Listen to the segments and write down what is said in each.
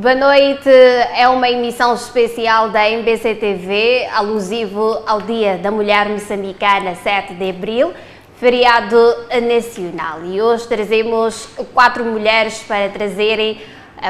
Boa noite, é uma emissão especial da MBC TV, alusivo ao Dia da Mulher Moçambicana, 7 de abril, feriado nacional. E hoje trazemos 4 mulheres para trazerem,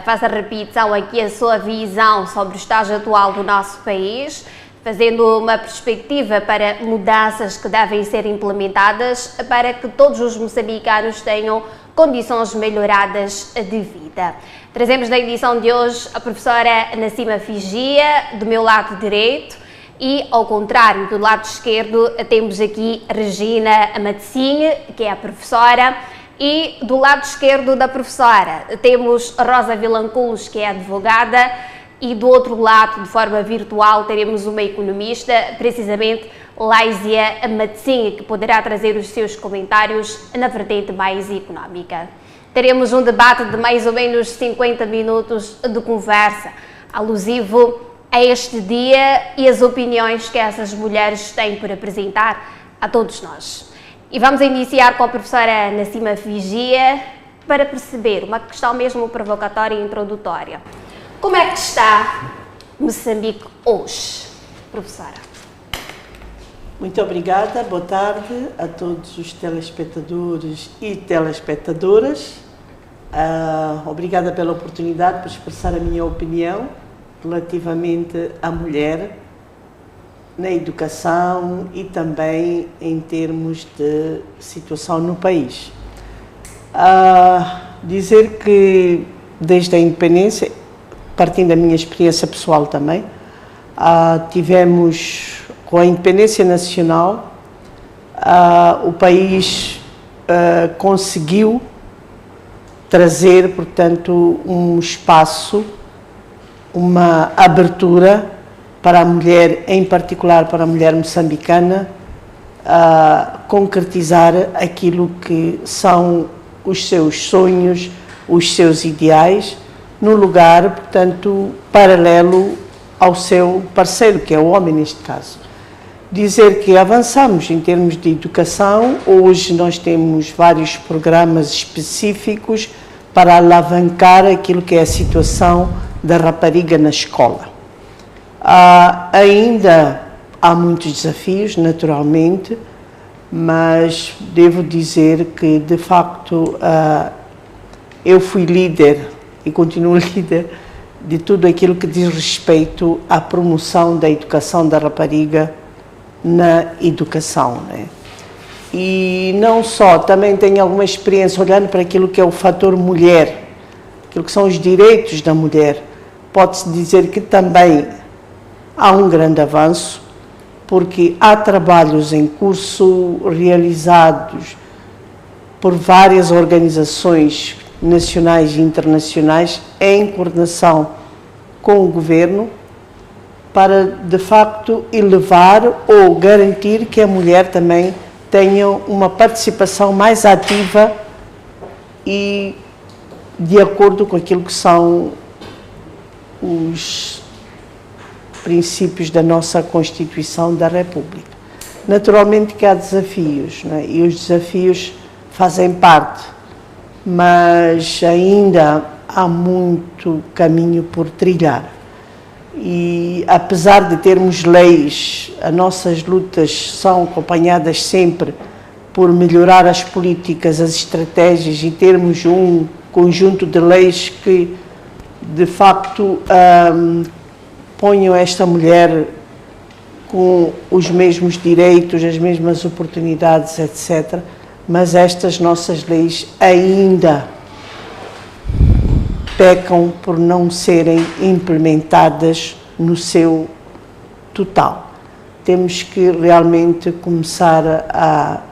faça a repetição aqui, a sua visão sobre o estágio atual do nosso país, fazendo uma perspectiva para mudanças que devem ser implementadas para que todos os moçambicanos tenham condições melhoradas de vida. Trazemos na edição de hoje a professora Nassima Figia, do meu lado direito, e ao contrário, do lado esquerdo, temos aqui Regina Matsinha, que é a professora, e do lado esquerdo da professora temos Rosa Vilanculos, que é advogada, e do outro lado, de forma virtual, teremos uma economista, precisamente Laísia Matsinha, que poderá trazer os seus comentários na vertente mais económica. Teremos um debate de mais ou menos 50 minutos de conversa, alusivo a este dia e as opiniões que essas mulheres têm por apresentar a todos nós. E vamos iniciar com a professora Nassima Figia para perceber uma questão mesmo provocatória e introdutória. Como é que está Moçambique hoje, professora? Muito obrigada, boa tarde a todos os telespectadores e telespectadoras. Obrigada pela oportunidade para expressar a minha opinião relativamente à mulher na educação e também em termos de situação no país. Dizer que desde a independência, partindo da minha experiência pessoal também, tivemos com a independência nacional, o país conseguiu trazer, portanto, um espaço, uma abertura para a mulher, em particular para a mulher moçambicana, concretizar aquilo que são os seus sonhos, os seus ideais, no lugar, portanto, paralelo ao seu parceiro, que é o homem neste caso. Dizer que avançamos em termos de educação, hoje nós temos vários programas específicos para alavancar aquilo que é a situação da rapariga na escola. Ainda há muitos desafios, naturalmente, mas devo dizer que, de facto, eu fui líder e continuo líder de tudo aquilo que diz respeito à promoção da educação da rapariga na educação, né? E não só, também tenho alguma experiência olhando para aquilo que é o fator mulher, aquilo que são os direitos da mulher. Pode-se dizer que também há um grande avanço, porque há trabalhos em curso realizados por várias organizações nacionais e internacionais em coordenação com o governo para, de facto, elevar ou garantir que a mulher também tenha uma participação mais ativa e de acordo com aquilo que são os princípios da nossa Constituição da República. Naturalmente que há desafios, né? E os desafios fazem parte, mas ainda há muito caminho por trilhar. E apesar de termos leis, as nossas lutas são acompanhadas sempre por melhorar as políticas, as estratégias e termos um conjunto de leis que, de facto, ponham esta mulher com os mesmos direitos, as mesmas oportunidades, etc. Mas estas nossas leis ainda pecam por não serem implementadas no seu total. Temos que realmente começar a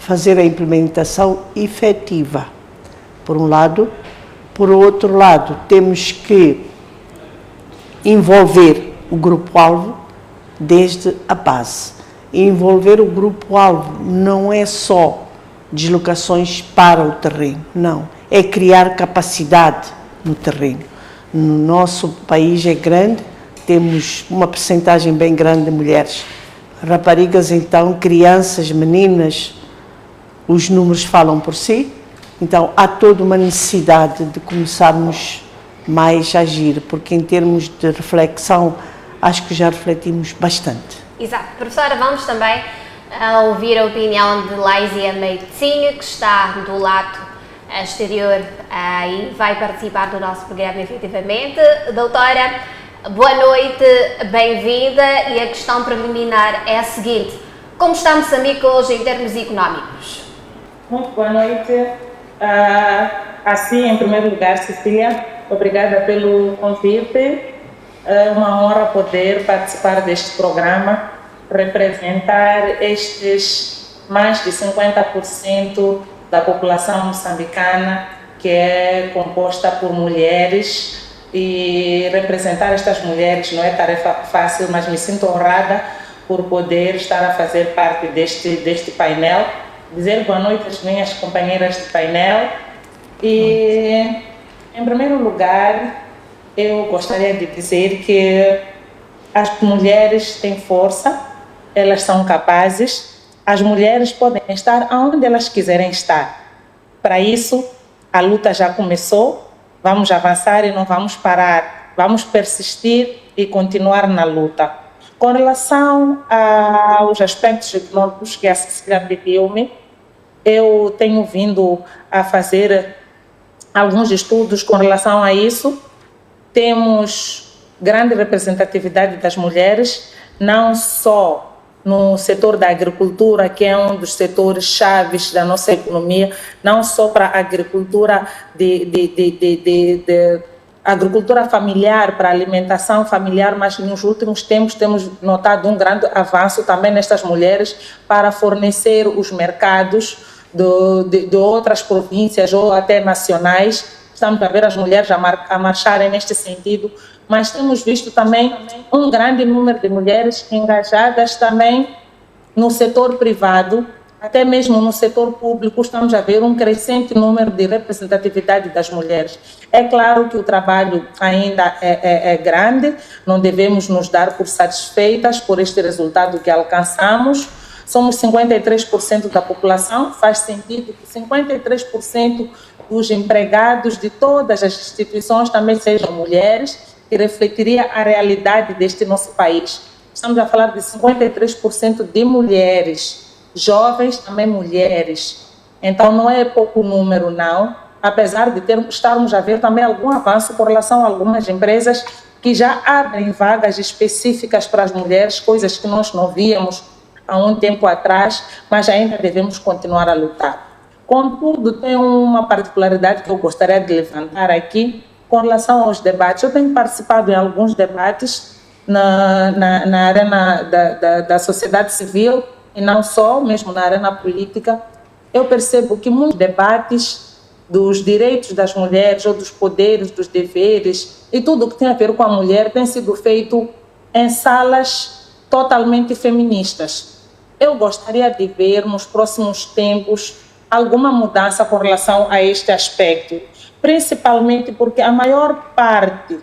fazer a implementação efetiva, por um lado. Por outro lado, temos que envolver o grupo-alvo desde a base. Envolver o grupo-alvo não é só deslocações para o terreno, não. É criar capacidade no terreno. No nosso país é grande, temos uma percentagem bem grande de mulheres. Raparigas, então, crianças, meninas, os números falam por si. Então, há toda uma necessidade de começarmos mais agir, porque em termos de reflexão, acho que já refletimos bastante. Exato. Professora, vamos também ouvir a opinião de Laísia Meitzinho, que está do lado exterior e vai participar do nosso programa efetivamente. Doutora, boa noite, bem-vinda, e a questão preliminar é a seguinte: como está Moçambique hoje em termos económicos? Muito boa noite. Assim, em primeiro lugar, Cecília, obrigada pelo convite. É uma honra poder participar deste programa, representar estes mais de 50% da população moçambicana, que é composta por mulheres, e representar estas mulheres não é tarefa fácil, mas me sinto honrada por poder estar a fazer parte deste painel. Dizer boa noite às minhas companheiras de painel. E, em primeiro lugar, eu gostaria de dizer que as mulheres têm força, elas são capazes, as mulheres podem estar onde elas quiserem estar. Para isso, a luta já começou, vamos avançar e não vamos parar, vamos persistir e continuar na luta. Com relação aos aspectos econômicos que a Cecília pediu-me, eu tenho vindo a fazer alguns estudos com relação a isso. Temos grande representatividade das mulheres, não só no setor da agricultura, que é um dos setores chaves da nossa economia, não só para a agricultura agricultura familiar, para a alimentação familiar, mas nos últimos tempos temos notado um grande avanço também nestas mulheres para fornecer os mercados de outras províncias ou até nacionais. Estamos a ver as mulheres a marcharem neste sentido, mas temos visto também um grande número de mulheres engajadas também no setor privado, até mesmo no setor público. Estamos a ver um crescente número de representatividade das mulheres. É claro que o trabalho ainda é grande, não devemos nos dar por satisfeitas por este resultado que alcançamos. Somos 53% da população, faz sentido que 53% dos empregados de todas as instituições também sejam mulheres, que refletiria a realidade deste nosso país. Estamos a falar de 53% de mulheres, jovens também mulheres. Então não é pouco número não, apesar de estarmos a ver também algum avanço com relação a algumas empresas que já abrem vagas específicas para as mulheres, coisas que nós não víamos há um tempo atrás, mas ainda devemos continuar a lutar. Contudo, tem uma particularidade que eu gostaria de levantar aqui com relação aos debates. Eu tenho participado em alguns debates na arena da sociedade civil e não só, mesmo na arena política. Eu percebo que muitos debates dos direitos das mulheres ou dos poderes, dos deveres e tudo o que tem a ver com a mulher tem sido feito em salas totalmente feministas. Eu gostaria de ver nos próximos tempos alguma mudança com relação a este aspecto, principalmente porque a maior parte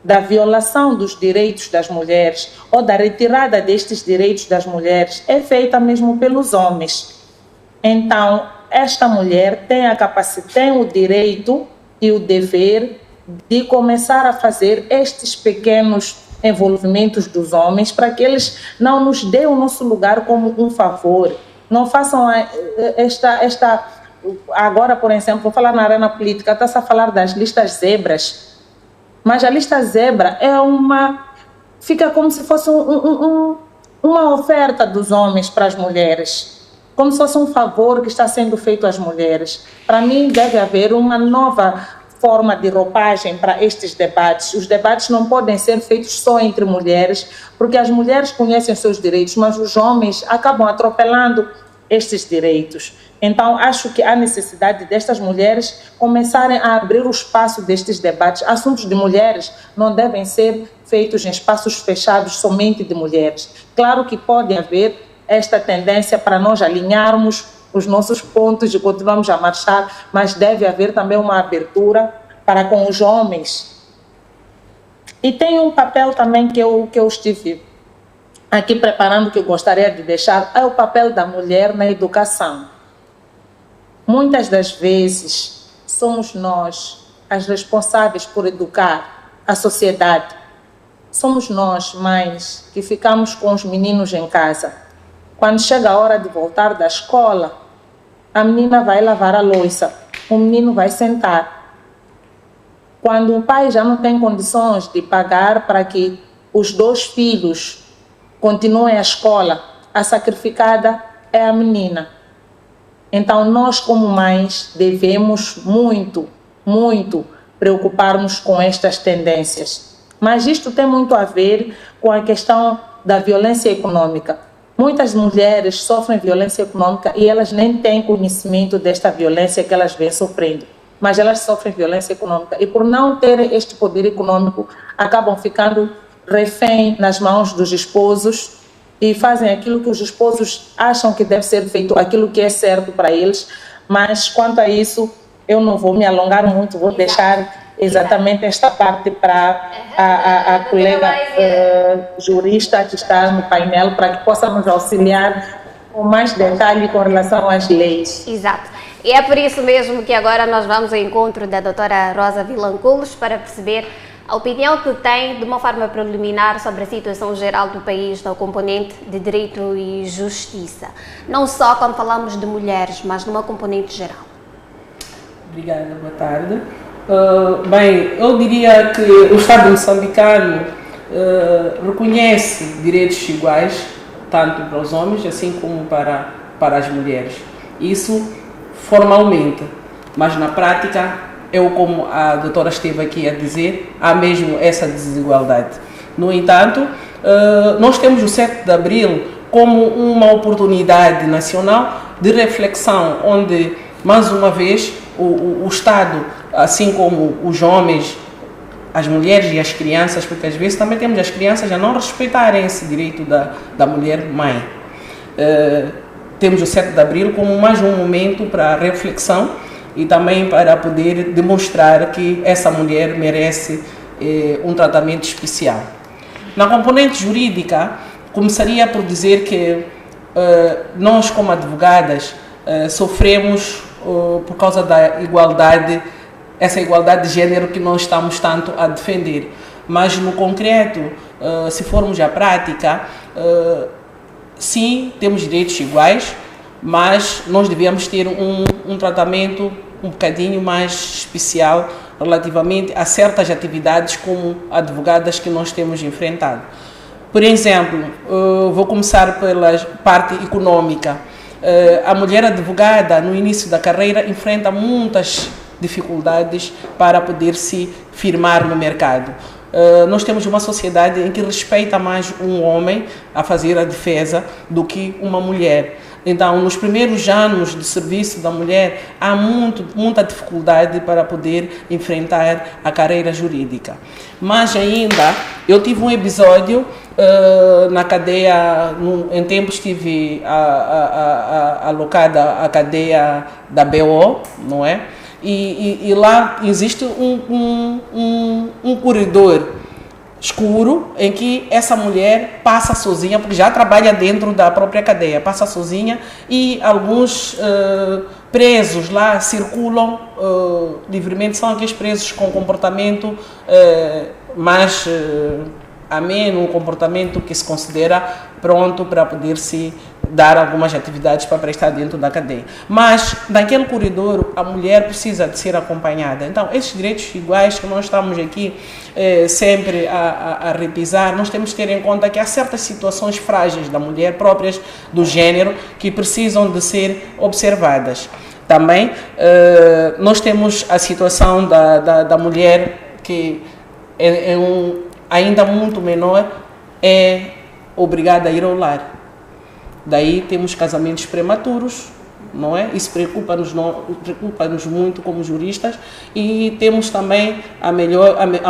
da violação dos direitos das mulheres ou da retirada destes direitos das mulheres é feita mesmo pelos homens. Então, esta mulher tem a capacidade, tem o direito e o dever de começar a fazer estes pequenos envolvimentos dos homens para que eles não nos dêem o nosso lugar como um favor. Não façam agora, por exemplo, vou falar na arena política, está-se a falar das listas zebras, mas a lista zebra fica como se fosse uma oferta dos homens para as mulheres, como se fosse um favor que está sendo feito às mulheres. Para mim deve haver uma nova forma de roupagem para estes debates. Os debates não podem ser feitos só entre mulheres, porque as mulheres conhecem os seus direitos, mas os homens acabam atropelando estes direitos. Então, acho que há necessidade destas mulheres começarem a abrir o espaço destes debates. Assuntos de mulheres não devem ser feitos em espaços fechados somente de mulheres. Claro que pode haver esta tendência para nós alinharmos os nossos pontos e continuamos a marchar, mas deve haver também uma abertura para com os homens. E tem um papel também que eu estive aqui preparando, que eu gostaria de deixar, é o papel da mulher na educação. Muitas das vezes somos nós as responsáveis por educar a sociedade. Somos nós, mães, que ficamos com os meninos em casa. Quando chega a hora de voltar da escola, a menina vai lavar a louça, o menino vai sentar. Quando o pai já não tem condições de pagar para que os 2 filhos continuem a escola, a sacrificada é a menina. Então, nós como mães devemos muito preocupar-nos com estas tendências. Mas isto tem muito a ver com a questão da violência econômica. Muitas mulheres sofrem violência econômica e elas nem têm conhecimento desta violência que elas vêm sofrendo. Mas elas sofrem violência econômica e por não terem este poder econômico, acabam ficando refém nas mãos dos esposos e fazem aquilo que os esposos acham que deve ser feito, aquilo que é certo para eles. Mas quanto a isso, eu não vou me alongar muito, vou deixar exatamente esta parte para a colega jurista que está no painel, para que possa nos auxiliar com mais detalhe com relação às leis. Exato. E é por isso mesmo que agora nós vamos ao encontro da doutora Rosa Vilanculos para perceber a opinião que tem, de uma forma preliminar, sobre a situação geral do país no componente de direito e justiça. Não só quando falamos de mulheres, mas numa componente geral. Obrigada, boa tarde. Bem, eu diria que o Estado moçambicano reconhece direitos iguais, tanto para os homens, assim como para as mulheres. Isso formalmente, mas na prática, como a doutora esteve aqui a dizer, há mesmo essa desigualdade. No entanto, nós temos o 7 de Abril como uma oportunidade nacional de reflexão, onde, mais uma vez, o Estado, assim como os homens, as mulheres e as crianças, porque às vezes também temos as crianças a não respeitarem esse direito da mulher mãe. Temos o 7 de Abril como mais um momento para reflexão e também para poder demonstrar que essa mulher merece um tratamento especial. Na componente jurídica, começaria por dizer que nós, como advogadas, sofremos por causa da igualdade, essa igualdade de género que nós estamos tanto a defender. Mas no concreto, se formos à prática, sim, temos direitos iguais, mas nós devemos ter um tratamento um bocadinho mais especial relativamente a certas atividades como advogadas que nós temos enfrentado. Por exemplo, vou começar pela parte econômica. A mulher advogada, no início da carreira, enfrenta muitas dificuldades para poder se firmar no mercado. Nós temos uma sociedade em que respeita mais um homem a fazer a defesa do que uma mulher. Então, nos primeiros anos de serviço da mulher, há muita dificuldade para poder enfrentar a carreira jurídica. Mas ainda, eu tive um episódio na cadeia, em tempos estive alocada à cadeia da BO, não é? E lá existe um corredor escuro em que essa mulher passa sozinha, porque já trabalha dentro da própria cadeia, passa sozinha e alguns presos lá circulam livremente, são aqueles presos com comportamento mais ameno, um comportamento que se considera pronto para poder se dar algumas atividades para prestar dentro da cadeia. Mas, naquele corredor, a mulher precisa de ser acompanhada. Então, esses direitos iguais que nós estamos aqui sempre a repisar, nós temos que ter em conta que há certas situações frágeis da mulher, próprias do género, que precisam de ser observadas. Também, nós temos a situação da mulher que ainda muito menor, é obrigada a ir ao lar. Daí temos casamentos prematuros, não é? Isso preocupa-nos muito como juristas. E temos também a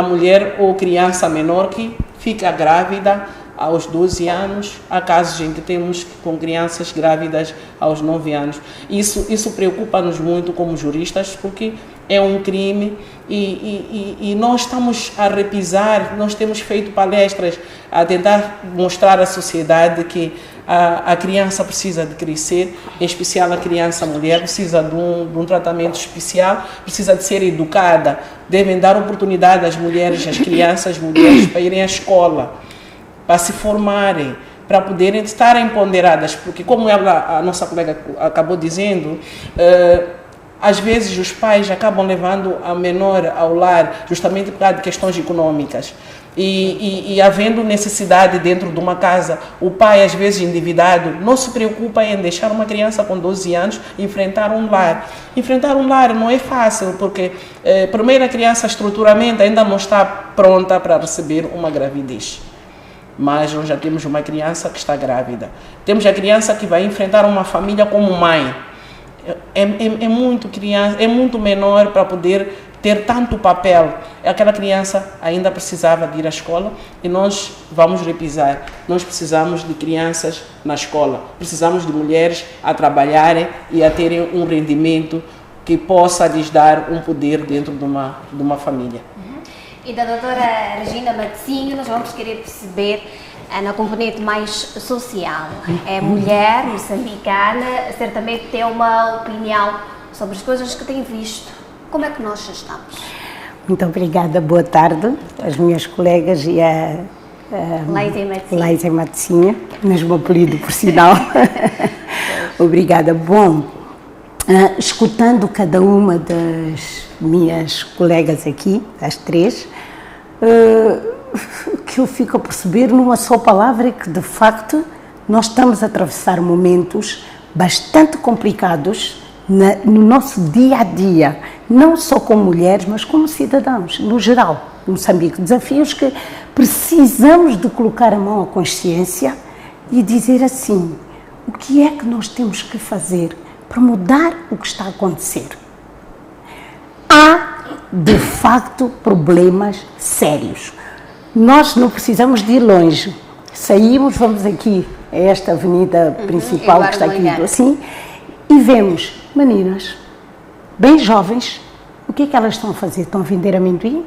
mulher ou criança menor que fica grávida aos 12 anos. Há casos em que temos com crianças grávidas aos 9 anos. Isso preocupa-nos muito como juristas, porque é um crime e nós estamos a repisar, nós temos feito palestras a tentar mostrar à sociedade que a criança precisa de crescer, em especial a criança mulher, precisa de um tratamento especial, precisa de ser educada, devem dar oportunidade às mulheres, às crianças mulheres para irem à escola, para se formarem, para poderem estar empoderadas, porque como a nossa colega acabou dizendo, às vezes os pais acabam levando a menor ao lar justamente por causa de questões econômicas. E havendo necessidade dentro de uma casa, o pai, às vezes endividado, não se preocupa em deixar uma criança com 12 anos enfrentar um lar. Enfrentar um lar não é fácil, porque primeiro a criança estruturalmente ainda não está pronta para receber uma gravidez. Mas nós já temos uma criança que está grávida. Temos a criança que vai enfrentar uma família como mãe. É muito menor para poder ter tanto papel. Aquela criança ainda precisava de ir à escola e nós vamos repisar. Nós precisamos de crianças na escola, precisamos de mulheres a trabalharem e a terem um rendimento que possa lhes dar um poder dentro de uma família. E da doutora Regina Matezinho, nós vamos querer perceber na componente mais social. É mulher moçambicana, certamente tem uma opinião sobre as coisas que tem visto. Como é que nós estamos? Muito obrigada, boa tarde às minhas colegas e a Laísa Matezinha, mesmo apelido por sinal. Obrigada. Bom, escutando cada uma das minhas colegas aqui, as três, o que eu fico a perceber numa só palavra é que, de facto, nós estamos a atravessar momentos bastante complicados no nosso dia a dia, não só como mulheres, mas como cidadãos, no geral, em Moçambique. Desafios que precisamos de colocar a mão à consciência e dizer assim, o que é que nós temos que fazer para mudar o que está a acontecer? Há, de facto, problemas sérios. Nós não precisamos de ir longe. Saímos, vamos aqui a esta avenida principal que está aqui, assim, e vemos meninas bem jovens. O que é que elas estão a fazer? Estão a vender amendoim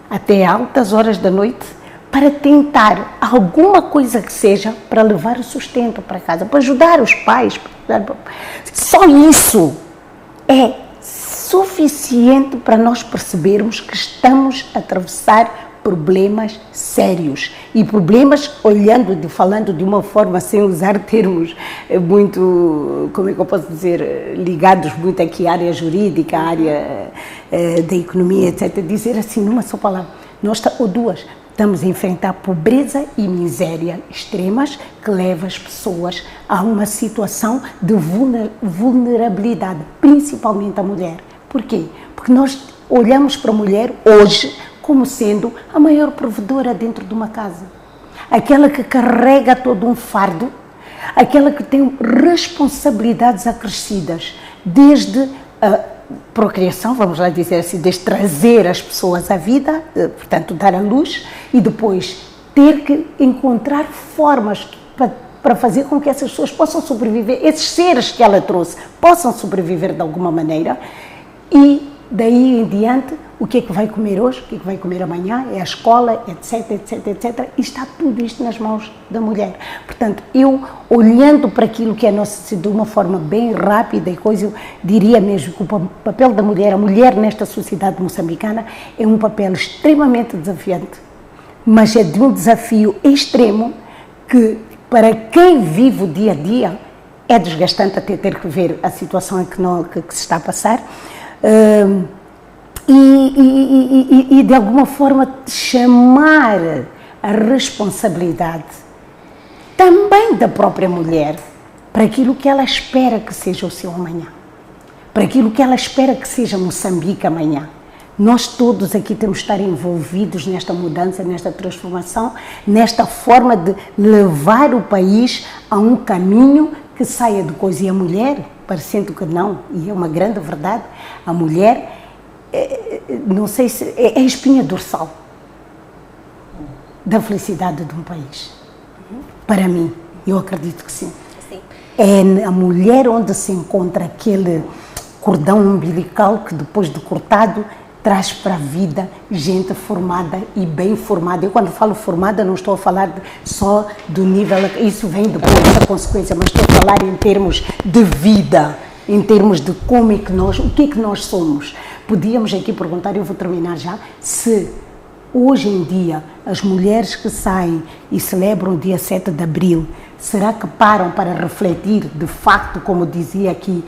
até altas horas da noite para tentar alguma coisa que seja para levar o sustento para casa, para ajudar os pais. Só isso é suficiente para nós percebermos que estamos a atravessar problemas sérios e problemas falando de uma forma sem usar termos muito, como é que eu posso dizer, ligados muito aqui à área jurídica, à área da economia, etc. Dizer assim numa só palavra, ou duas, estamos a enfrentar pobreza e miséria extremas que levam as pessoas a uma situação de vulnerabilidade, principalmente a mulher. Por quê? Porque nós olhamos para a mulher hoje como sendo a maior provedora dentro de uma casa. Aquela que carrega todo um fardo, aquela que tem responsabilidades acrescidas, desde a procriação, vamos lá dizer assim, desde trazer as pessoas à vida, portanto dar à luz, e depois ter que encontrar formas para fazer com que essas pessoas possam sobreviver, esses seres que ela trouxe, possam sobreviver de alguma maneira, e daí em diante, o que é que vai comer hoje, o que é que vai comer amanhã, é a escola, etc, etc, etc. E está tudo isto nas mãos da mulher. Portanto, eu, olhando para aquilo que é nosso, de uma forma bem rápida e coisa, eu diria mesmo que o papel da mulher, a mulher nesta sociedade moçambicana, é um papel extremamente desafiante, mas é de um desafio extremo que, para quem vive o dia a dia, é desgastante até ter que ver a situação que se está a passar. E de alguma forma chamar a responsabilidade também da própria mulher para aquilo que ela espera que seja o seu amanhã, para aquilo que ela espera que seja Moçambique amanhã. Nós todos aqui temos de estar envolvidos nesta mudança, nesta transformação, nesta forma de levar o país a um caminho que saia de coisa. E a mulher, parecendo que não, e é uma grande verdade, a mulher, não sei se é a espinha dorsal da felicidade de um país. Para mim, eu acredito que sim. É a mulher onde se encontra aquele cordão umbilical que depois de cortado traz para a vida gente formada e bem formada. Eu, quando falo formada, não estou a falar só do nível, isso vem depois da consequência, mas estou a falar em termos de vida, em termos de como é que nós, o que é que nós somos. Podíamos aqui perguntar, eu vou terminar já, se hoje em dia as mulheres que saem e celebram o dia 7 de abril, será que param para refletir, de facto, como dizia aqui,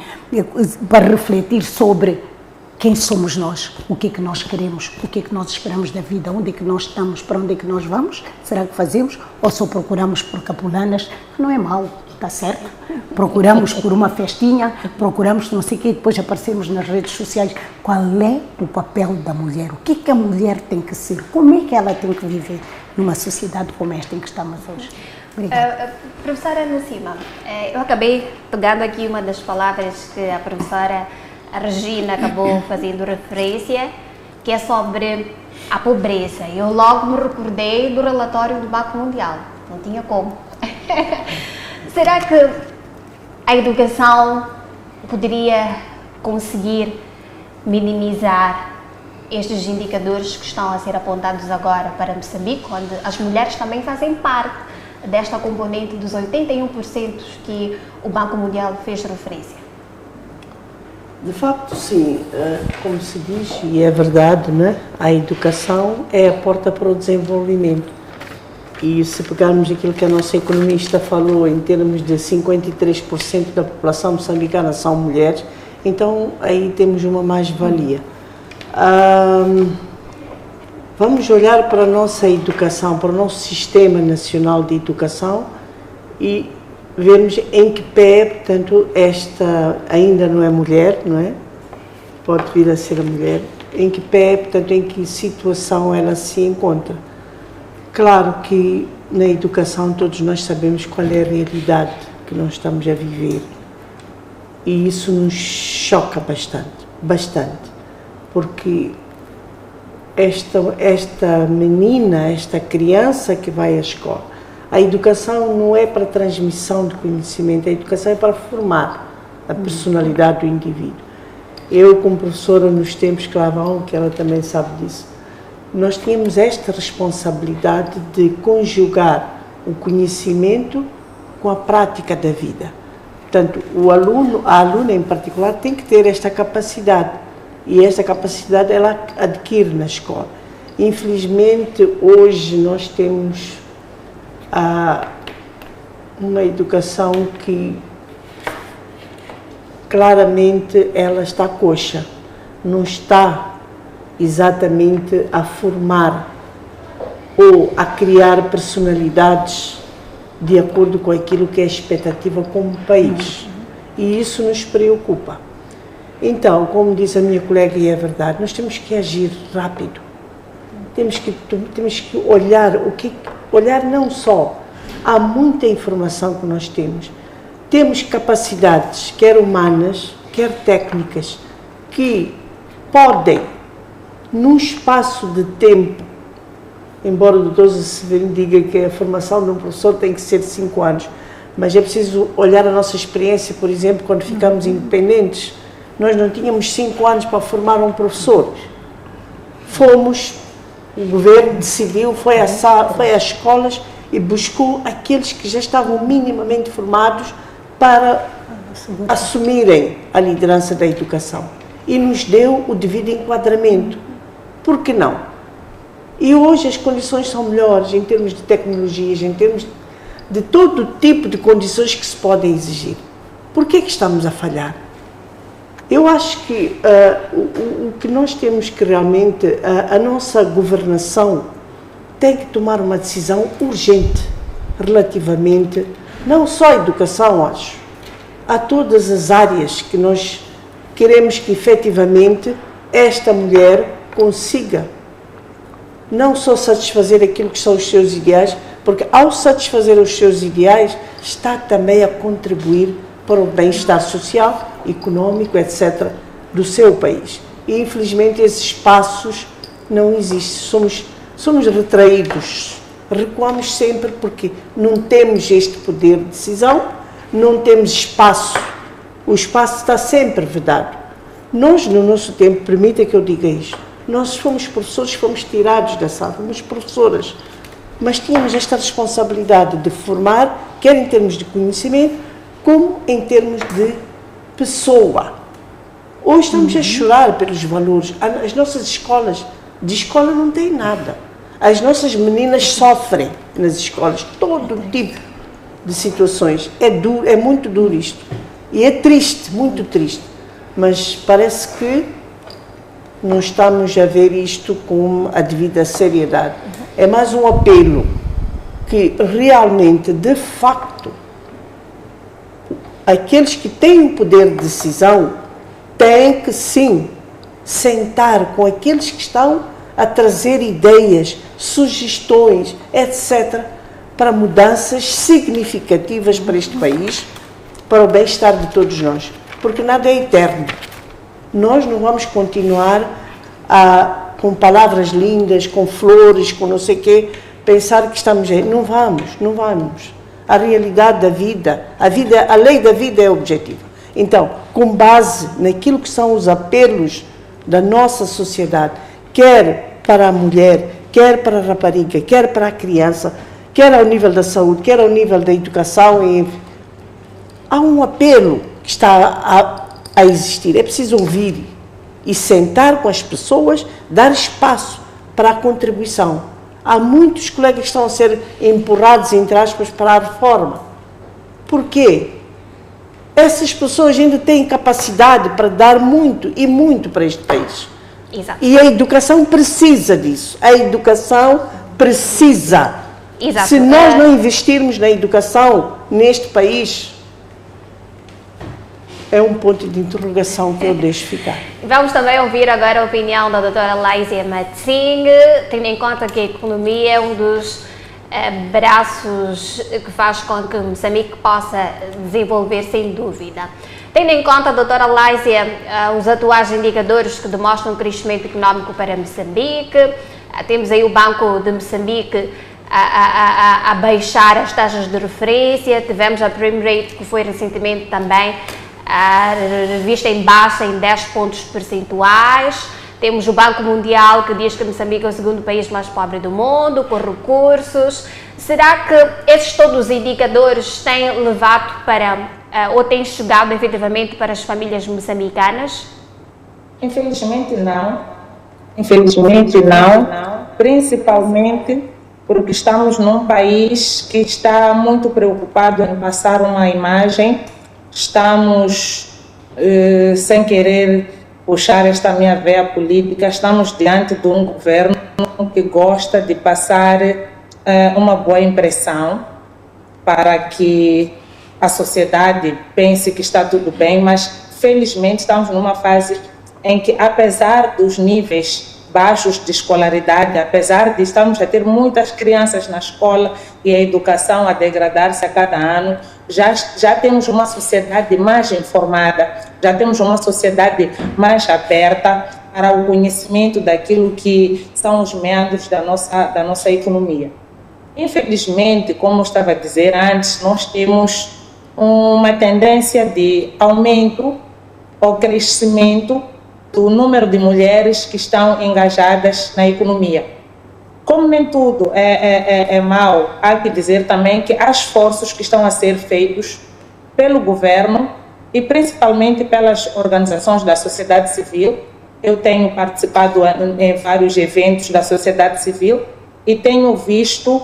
para refletir sobre quem somos nós, o que é que nós queremos, o que é que nós esperamos da vida, onde é que nós estamos, para onde é que nós vamos, será que fazemos ou só procuramos por capulanas, que não é mau, está certo? Procuramos por uma festinha, procuramos não sei o quê, depois aparecemos nas redes sociais. Qual é o papel da mulher? O que é que a mulher tem que ser? Como é que ela tem que viver numa sociedade como esta em que estamos hoje? Obrigada. Professora Nacima, eu acabei pegando aqui uma das palavras que a professora Regina acabou fazendo referência, que é sobre a pobreza. Eu logo me recordei do relatório do Banco Mundial, não tinha como. Será que a educação poderia conseguir minimizar estes indicadores que estão a ser apontados agora para Moçambique, onde as mulheres também fazem parte desta componente dos 81% que o Banco Mundial fez referência? De facto, sim, como se diz, e é verdade, né? A educação é a porta para o desenvolvimento. E se pegarmos aquilo que a nossa economista falou, em termos de 53% da população moçambicana são mulheres, então aí temos uma mais-valia. Vamos olhar para a nossa educação, para o nosso Sistema Nacional de Educação e vermos em que pé, portanto, esta ainda não é mulher, não é? Pode vir a ser a mulher. Em que pé, portanto, em que situação ela se encontra. Claro que na educação todos nós sabemos qual é a realidade que nós estamos a viver. E isso nos choca bastante, porque esta menina, esta criança que vai à escola, a educação não é para transmissão de conhecimento, a educação é para formar a personalidade do indivíduo. Eu, como professora nos tempos que lá vão, que ela também sabe disso, nós tínhamos esta responsabilidade de conjugar o conhecimento com a prática da vida. Portanto, a aluna em particular tem que ter esta capacidade, e esta capacidade ela adquire na escola. Infelizmente, hoje nós temos uma educação que claramente ela está coxa, não está exatamente a formar ou a criar personalidades de acordo com aquilo que é a expectativa como país. E isso nos preocupa. Então, como diz a minha colega, e é verdade, nós temos que agir rápido. Temos que olhar não só, há muita informação que nós temos. Temos capacidades, quer humanas, quer técnicas, que podem, num espaço de tempo, embora o Dr. Severino diga que a formação de um professor tem que ser de 5 anos, mas é preciso olhar a nossa experiência, por exemplo, quando ficamos independentes, nós não tínhamos 5 anos para formar um professor. O governo decidiu, foi às escolas e buscou aqueles que já estavam minimamente formados para assumirem a liderança da educação. E nos deu o devido enquadramento. Por que não? E hoje as condições são melhores em termos de tecnologias, em termos de todo tipo de condições que se podem exigir. Por que é que estamos a falhar? Eu acho que o que nós temos que realmente, a nossa governação tem que tomar uma decisão urgente relativamente, não só à educação, acho, a todas as áreas que nós queremos que efetivamente esta mulher consiga não só satisfazer aquilo que são os seus ideais, porque ao satisfazer os seus ideais está também a contribuir para o bem-estar social, econômico, etc., do seu país. E, infelizmente, esses espaços não existem. Somos retraídos, recuamos sempre porque não temos este poder de decisão, não temos espaço. O espaço está sempre vedado. Nós, no nosso tempo, permita que eu diga isto, Nós fomos professores, fomos tirados da sala, fomos professoras, mas tínhamos esta responsabilidade de formar, quer em termos de conhecimento, como em termos de pessoa. Hoje estamos a chorar pelos valores. As nossas escolas, de escola não tem nada. As nossas meninas sofrem nas escolas, todo tipo de situações. É duro, é muito duro isto. E é triste, muito triste. Mas parece que não estamos a ver isto com a devida seriedade. É mais um apelo que realmente, de facto, aqueles que têm o poder de decisão têm que, sim, sentar com aqueles que estão a trazer ideias, sugestões, etc., para mudanças significativas para este país, para o bem-estar de todos nós. Porque nada é eterno. Nós não vamos continuar com palavras lindas, com flores, com não sei o quê, pensar que estamos... Não vamos. A realidade da vida, a lei da vida é objetiva. Então, com base naquilo que são os apelos da nossa sociedade, quer para a mulher, quer para a rapariga, quer para a criança, quer ao nível da saúde, quer ao nível da educação, há um apelo que está a existir. É preciso ouvir e sentar com as pessoas, dar espaço para a contribuição. Há muitos colegas que estão a ser empurrados, entre aspas, para a reforma. Porquê? Essas pessoas ainda têm capacidade para dar muito e muito para este país. Exato. E a educação precisa disso. A educação precisa. Exato. Se nós não investirmos na educação neste país, é um ponto de interrogação que eu deixo ficar. Vamos também ouvir agora a opinião da doutora Laísia Matsing, tendo em conta que a economia é um dos braços que faz com que Moçambique possa desenvolver, sem dúvida. Tendo em conta, doutora Laísia, os atuais indicadores que demonstram crescimento económico para Moçambique, temos aí o Banco de Moçambique a baixar as taxas de referência, tivemos a Prime Rate, que foi recentemente também revista em baixa em 10 pontos percentuais. Temos o Banco Mundial que diz que Moçambique é o segundo país mais pobre do mundo, por recursos. Será que esses todos os indicadores têm levado para, ou têm chegado efetivamente para as famílias moçambicanas? Infelizmente não. Infelizmente não. Principalmente porque estamos num país que está muito preocupado em passar uma imagem. Estamos, sem querer puxar esta minha veia política, estamos diante de um governo que gosta de passar uma boa impressão para que a sociedade pense que está tudo bem, mas felizmente estamos numa fase em que, apesar dos níveis baixos de escolaridade, apesar de estarmos a ter muitas crianças na escola e a educação a degradar-se a cada ano, já temos uma sociedade mais informada, já temos uma sociedade mais aberta para o conhecimento daquilo que são os meandros da nossa economia. Infelizmente, como eu estava a dizer antes, nós temos uma tendência de aumento ou crescimento do número de mulheres que estão engajadas na economia. Como nem tudo é mau, há que dizer também que há esforços que estão a ser feitos pelo governo e principalmente pelas organizações da sociedade civil. Eu tenho participado em vários eventos da sociedade civil e tenho visto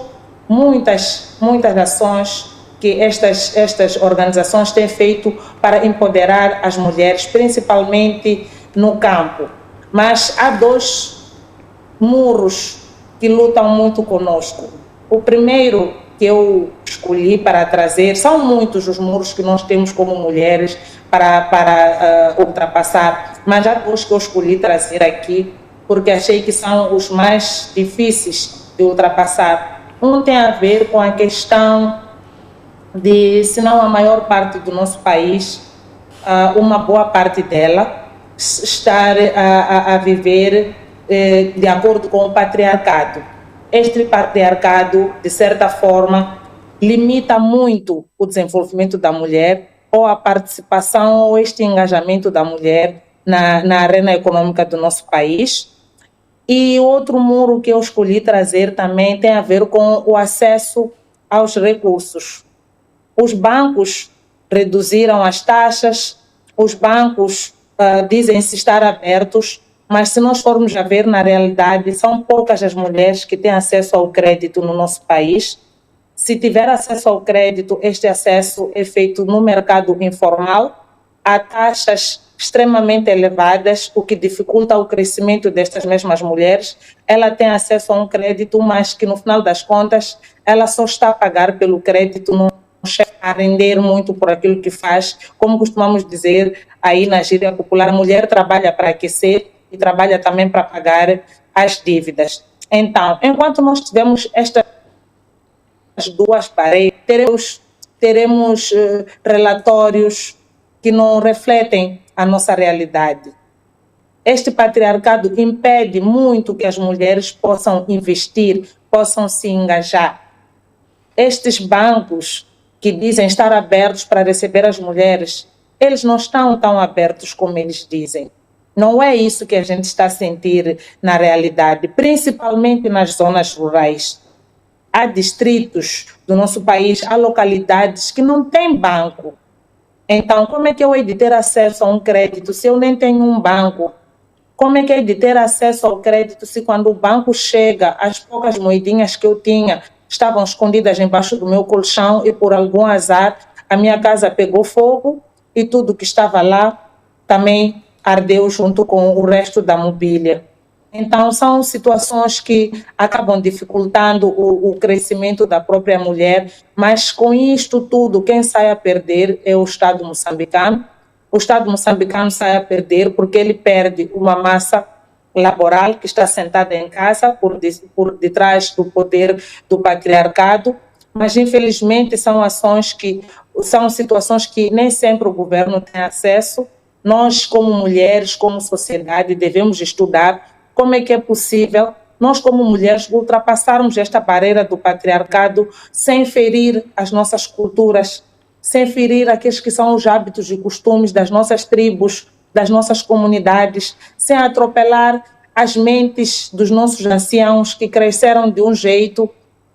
muitas ações que estas organizações têm feito para empoderar as mulheres, principalmente no campo. Mas há dois muros que lutam muito conosco. O primeiro que eu escolhi para trazer, são muitos os muros que nós temos como mulheres para ultrapassar, mas há dois que eu escolhi trazer aqui, porque achei que são os mais difíceis de ultrapassar. Um tem a ver com a questão de, se não a maior parte do nosso país, uma boa parte dela, estar a viver de acordo com o patriarcado. Este patriarcado, de certa forma, limita muito o desenvolvimento da mulher ou a participação ou este engajamento da mulher na arena econômica do nosso país. E outro muro que eu escolhi trazer também tem a ver com o acesso aos recursos. Os bancos reduziram as taxas, os bancos dizem-se estar abertos, mas se nós formos a ver na realidade, são poucas as mulheres que têm acesso ao crédito no nosso país. Se tiver acesso ao crédito, este acesso é feito no mercado informal, a taxas extremamente elevadas, o que dificulta o crescimento destas mesmas mulheres. Ela tem acesso a um crédito, mas que no final das contas, ela só está a pagar pelo crédito, não chega a render muito por aquilo que faz. Como costumamos dizer aí na gíria popular, a mulher trabalha para aquecer e trabalha também para pagar as dívidas. Então, enquanto nós tivermos estas duas paredes, teremos relatórios que não refletem a nossa realidade. Este patriarcado impede muito que as mulheres possam investir, possam se engajar. Estes bancos que dizem estar abertos para receber as mulheres, eles não estão tão abertos como eles dizem. Não é isso que a gente está a sentir na realidade, principalmente nas zonas rurais. Há distritos do nosso país, há localidades que não têm banco. Então, como é que eu hei de ter acesso a um crédito se eu nem tenho um banco? Como é que eu hei de ter acesso ao crédito se quando o banco chega, as poucas moedinhas que eu tinha estavam escondidas embaixo do meu colchão e por algum azar a minha casa pegou fogo e tudo que estava lá também ardeu junto com o resto da mobília. Então, são situações que acabam dificultando o crescimento da própria mulher, mas com isto tudo, quem sai a perder é o Estado moçambicano. O Estado moçambicano sai a perder porque ele perde uma massa laboral que está sentada em casa por detrás do poder do patriarcado, mas infelizmente são situações que nem sempre o governo tem acesso. Nós, como mulheres, como sociedade, devemos estudar como é que é possível nós, como mulheres, ultrapassarmos esta barreira do patriarcado sem ferir as nossas culturas, sem ferir aqueles que são os hábitos e costumes das nossas tribos, das nossas comunidades, sem atropelar as mentes dos nossos anciãos que cresceram de um jeito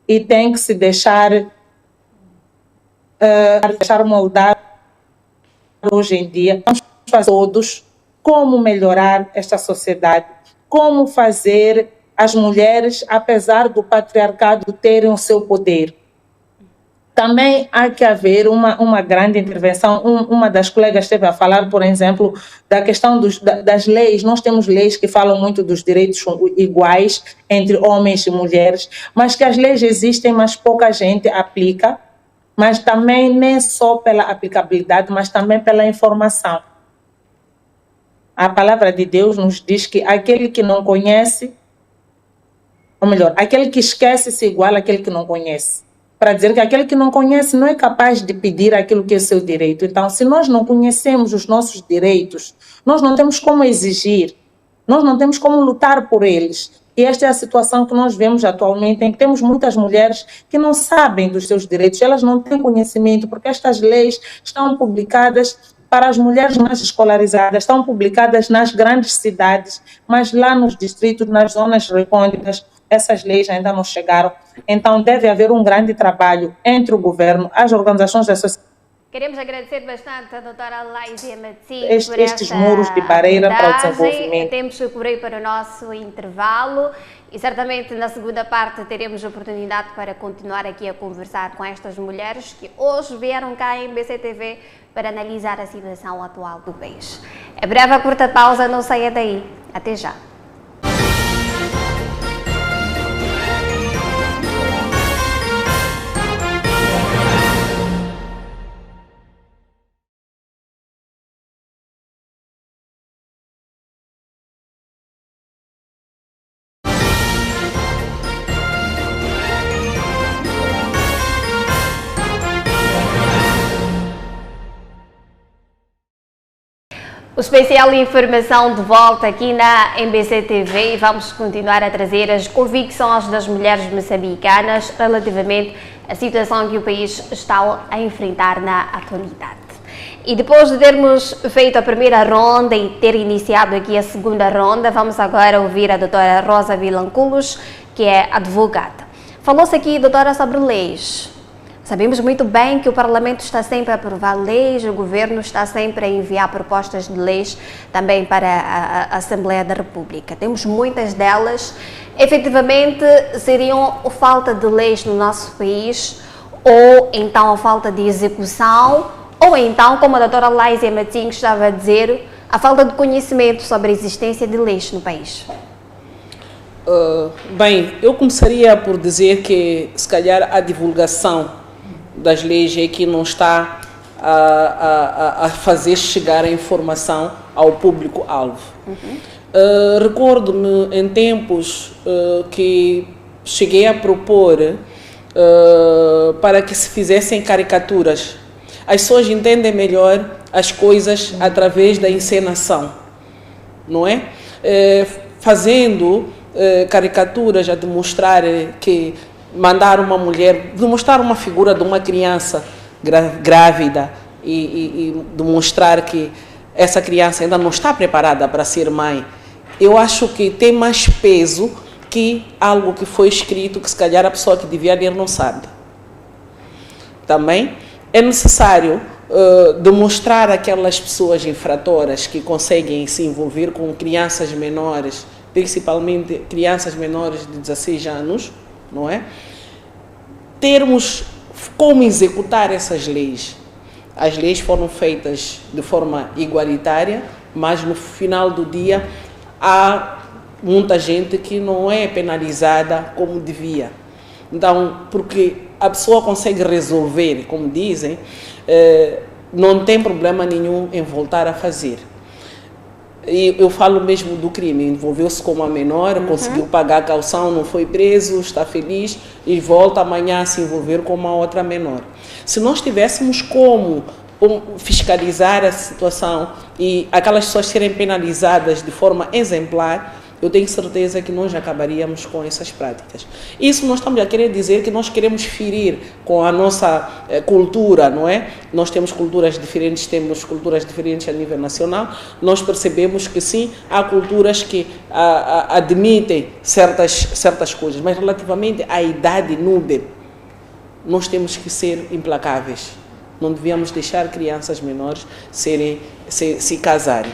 e têm que se deixar moldar hoje em dia. Vamos fazer todos como melhorar esta sociedade, como fazer as mulheres, apesar do patriarcado, terem o seu poder. Também há que haver uma grande intervenção. Uma das colegas esteve a falar, por exemplo, da questão das leis. Nós temos leis que falam muito dos direitos iguais entre homens e mulheres, mas que as leis existem, mas pouca gente aplica. Mas também nem só pela aplicabilidade, mas também pela informação. A palavra de Deus nos diz que aquele que não conhece, ou melhor, aquele que esquece se iguala àquele que não conhece. Para dizer que aquele que não conhece não é capaz de pedir aquilo que é seu direito. Então, se nós não conhecemos os nossos direitos, nós não temos como exigir, nós não temos como lutar por eles. E esta é a situação que nós vemos atualmente, em que temos muitas mulheres que não sabem dos seus direitos, elas não têm conhecimento, porque estas leis estão publicadas para as mulheres mais escolarizadas, estão publicadas nas grandes cidades, mas lá nos distritos, nas zonas recônditas, essas leis ainda não chegaram. Então deve haver um grande trabalho entre o governo, as organizações da sociedade. Queremos agradecer bastante a doutora Laísia Matsi por estes muros de barreira para o desenvolvimento. Temos que cobrir para o nosso intervalo e certamente na segunda parte teremos oportunidade para continuar aqui a conversar com estas mulheres que hoje vieram cá em BCTV para analisar a situação atual do país. É breve a curta pausa, não saia daí. Até já. O especial de informação de volta aqui na MBC-TV e vamos continuar a trazer as convicções das mulheres moçambicanas relativamente à situação que o país está a enfrentar na atualidade. E depois de termos feito a primeira ronda e ter iniciado aqui a segunda ronda, vamos agora ouvir a doutora Rosa Vilanculos, que é advogada. Falou-se aqui, doutora, sobre leis. Sabemos muito bem que o Parlamento está sempre a aprovar leis, o Governo está sempre a enviar propostas de leis também para a Assembleia da República. Temos muitas delas. Efetivamente, seriam a falta de leis no nosso país, ou então a falta de execução, ou então, como a doutora Laísia Matinho estava a dizer, a falta de conhecimento sobre a existência de leis no país. Bem, eu começaria por dizer que, se calhar, a divulgação das leis é que não está a fazer chegar a informação ao público-alvo. Recordo-me em tempos que cheguei a propor para que se fizessem caricaturas. As pessoas entendem melhor as coisas através da encenação, não é? Fazendo caricaturas a demonstrar que mandar uma mulher, demonstrar uma figura de uma criança grávida e demonstrar que essa criança ainda não está preparada para ser mãe, eu acho que tem mais peso que algo que foi escrito que se calhar a pessoa que devia ler não sabe. Também é necessário demonstrar aquelas pessoas infratoras que conseguem se envolver com crianças menores, principalmente crianças menores de 16 anos, não é? Termos como executar essas leis. As leis foram feitas de forma igualitária, mas no final do dia há muita gente que não é penalizada como devia. Então, porque a pessoa consegue resolver, como dizem, não tem problema nenhum em voltar a fazer. E eu falo mesmo do crime, envolveu-se com uma menor, conseguiu pagar a caução, não foi preso, está feliz e volta amanhã a se envolver com uma outra menor. Se nós tivéssemos como fiscalizar a situação e aquelas pessoas serem penalizadas de forma exemplar, eu tenho certeza que nós acabaríamos com essas práticas. Isso nós estamos a querer dizer que nós queremos ferir com a nossa cultura, não é? Nós temos culturas diferentes a nível nacional. Nós percebemos que sim, há culturas que admitem certas coisas, mas relativamente à idade núbil, nós temos que ser implacáveis. Não devíamos deixar crianças menores se casarem.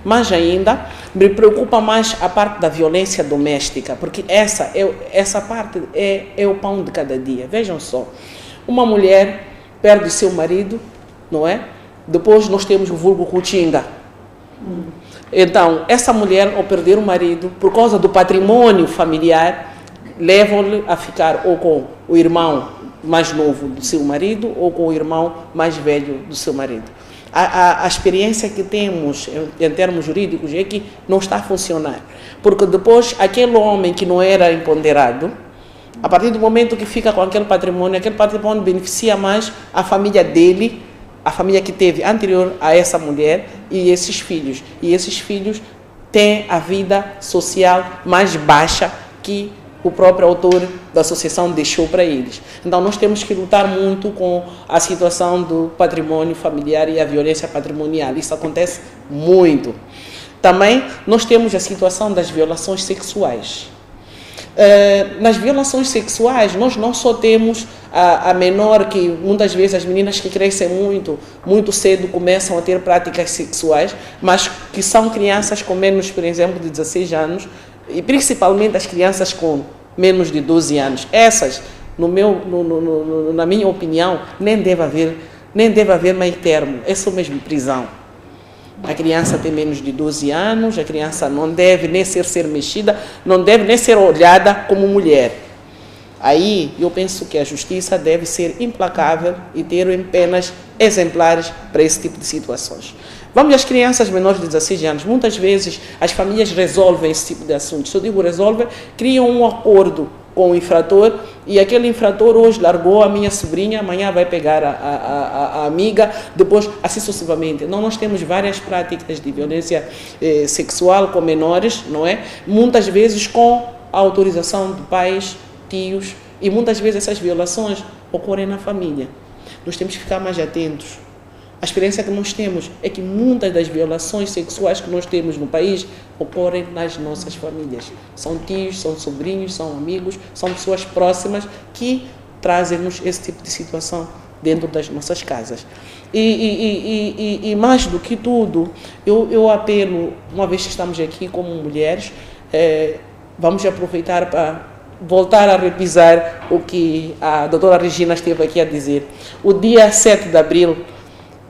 Mas ainda me preocupa mais a parte da violência doméstica, porque essa parte é o pão de cada dia. Vejam só, uma mulher perde seu marido, não é? Depois nós temos o vulgo Rutinga. Então, essa mulher, ao perder o marido, por causa do patrimônio familiar, levam-lhe a ficar ou com o irmão mais novo do seu marido ou com o irmão mais velho do seu marido. A experiência que temos em termos jurídicos é que não está a funcionar. Porque depois, aquele homem que não era empoderado, a partir do momento que fica com aquele patrimônio beneficia mais a família dele, a família que teve anterior a essa mulher e esses filhos. E esses filhos têm a vida social mais baixa que o próprio autor da associação deixou para eles. Então, nós temos que lutar muito com a situação do patrimônio familiar e a violência patrimonial. Isso acontece muito. Também, nós temos a situação das violações sexuais. Nas violações sexuais, nós não só temos a menor, que muitas vezes as meninas que crescem muito cedo começam a ter práticas sexuais, mas que são crianças com menos, por exemplo, de 16 anos, e principalmente as crianças com menos de 12 anos. Essas, na minha opinião, nem deve haver meio termo, é só mesmo prisão. A criança tem menos de 12 anos, a criança não deve nem ser mexida, não deve nem ser olhada como mulher. Aí eu penso que a justiça deve ser implacável e ter penas exemplares para esse tipo de situações. Vamos às crianças menores de 16 anos. Muitas vezes as famílias resolvem esse tipo de assuntos. Se eu digo resolvem, criam um acordo com o infrator e aquele infrator hoje largou a minha sobrinha, amanhã vai pegar a amiga, depois assim sucessivamente. Então, nós temos várias práticas de violência sexual com menores, não é? Muitas vezes com a autorização de pais, tios, e muitas vezes essas violações ocorrem na família. Nós temos que ficar mais atentos. A experiência que nós temos é que muitas das violações sexuais que nós temos no país ocorrem nas nossas famílias. São tios, são sobrinhos, são amigos, são pessoas próximas que trazem-nos esse tipo de situação dentro das nossas casas. E mais do que tudo, eu apelo, uma vez que estamos aqui como mulheres, vamos aproveitar para voltar a revisar o que a doutora Regina esteve aqui a dizer. O dia 7 de abril,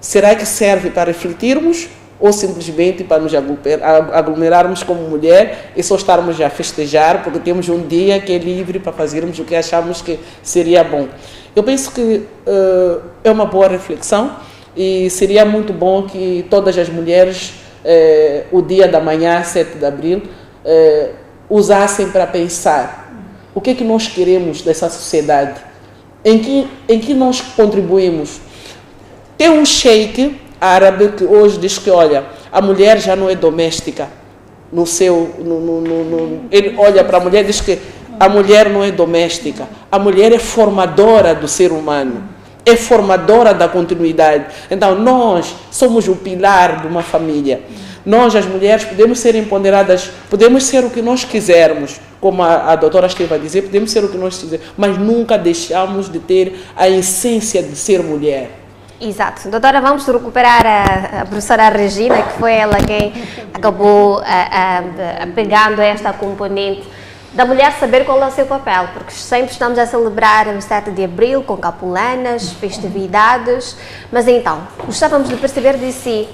será que serve para refletirmos ou simplesmente para nos aglomerarmos como mulher e só estarmos a festejar porque temos um dia que é livre para fazermos o que achamos que seria bom? Eu penso que é uma boa reflexão e seria muito bom que todas as mulheres, o dia da manhã, 7 de abril, usassem para pensar o que é que nós queremos dessa sociedade, em que nós contribuímos. Tem um sheik árabe que hoje diz que, olha, a mulher já não é doméstica. Ele olha para a mulher e diz que a mulher não é doméstica. A mulher é formadora do ser humano, é formadora da continuidade. Então, nós somos o pilar de uma família. Nós, as mulheres, podemos ser empoderadas, podemos ser o que nós quisermos, como a doutora esteve a dizer, podemos ser o que nós quisermos, mas nunca deixamos de ter a essência de ser mulher. Exato. Doutora, vamos recuperar a professora Regina, que foi ela quem acabou pegando esta componente da mulher saber qual é o seu papel, porque sempre estamos a celebrar o 7 de abril com capulanas, festividades, mas então, gostávamos de perceber de si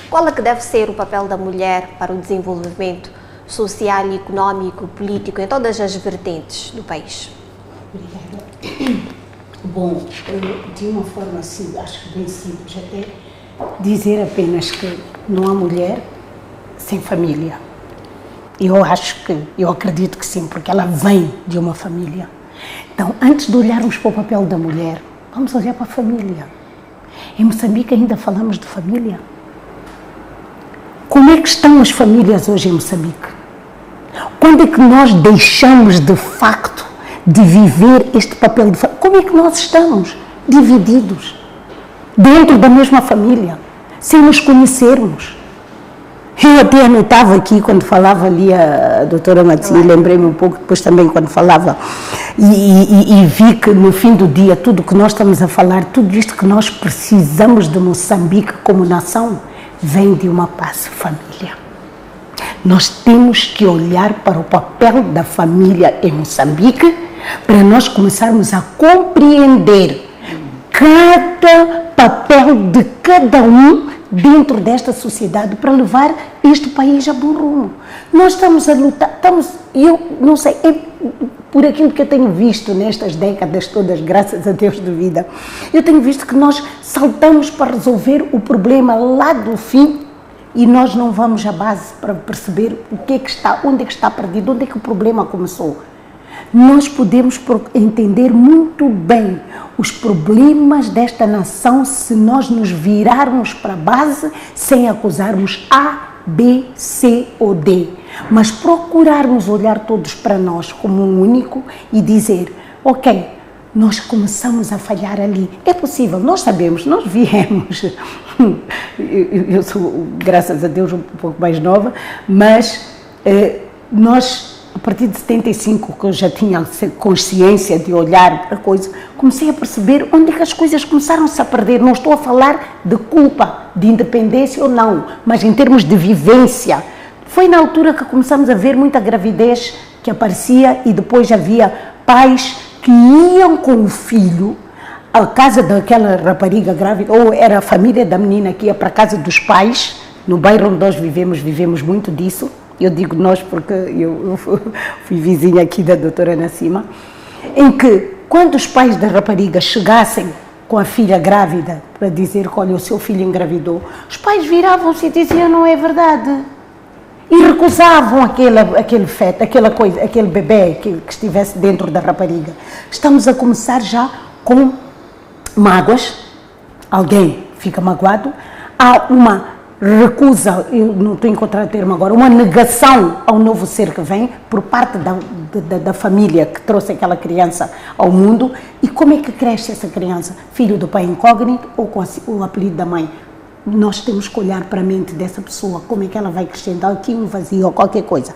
qual é que deve ser o papel da mulher para o desenvolvimento social, económico, político, em todas as vertentes do país. Obrigada. Bom, de uma forma assim, acho que bem simples até, dizer apenas que não há mulher sem família. Eu acredito que sim, porque ela vem de uma família. Então, antes de olharmos para o papel da mulher, vamos olhar para a família. Em Moçambique ainda falamos de família. Como é que estão as famílias hoje em Moçambique? Quando é que nós deixamos de facto de viver este papel de família? Como é que nós estamos divididos dentro da mesma família, sem nos conhecermos? Eu até anotava aqui quando falava ali a doutora Matsi, lembrei-me um pouco depois também quando falava e vi que no fim do dia tudo que nós estamos a falar, tudo isto que nós precisamos de Moçambique como nação, vem de uma base família. Nós temos que olhar para o papel da família em Moçambique para nós começarmos a compreender cada papel de cada um dentro desta sociedade para levar este país a bom rumo. Nós estamos a lutar, eu não sei, por aquilo que eu tenho visto nestas décadas todas, graças a Deus de vida, eu tenho visto que nós saltamos para resolver o problema lá do fim e nós não vamos à base para perceber o que é que está, onde é que está perdido, onde é que o problema começou. Nós podemos entender muito bem os problemas desta nação se nós nos virarmos para a base sem acusarmos A, B, C ou D, mas procurarmos olhar todos para nós como um único e dizer, ok, nós começamos a falhar ali. É possível, nós sabemos, nós viemos. Eu sou, graças a Deus, um pouco mais nova, mas nós, a partir de 75, que eu já tinha consciência de olhar para a coisa, comecei a perceber onde é que as coisas começaram-se a perder. Não estou a falar de culpa, de independência ou não, mas em termos de vivência. Foi na altura que começamos a ver muita gravidez que aparecia e depois havia pais que iam com o filho à casa daquela rapariga grávida, ou era a família da menina que ia para a casa dos pais, no bairro onde nós vivemos muito disso. Eu digo nós porque eu fui vizinha aqui da doutora Nassima, em que quando os pais da rapariga chegassem com a filha grávida para dizer que, olha, o seu filho engravidou, os pais viravam-se e diziam, não é verdade. E recusavam aquele feto, aquele bebê que estivesse dentro da rapariga. Estamos a começar já com mágoas, alguém fica magoado, há uma recusa, eu não estou a encontrar o termo agora, uma negação ao novo ser que vem por parte da família que trouxe aquela criança ao mundo e como é que cresce essa criança? Filho do pai incógnito ou com o apelido da mãe? Nós temos que olhar para a mente dessa pessoa, como é que ela vai crescendo, aqui um vazio ou qualquer coisa.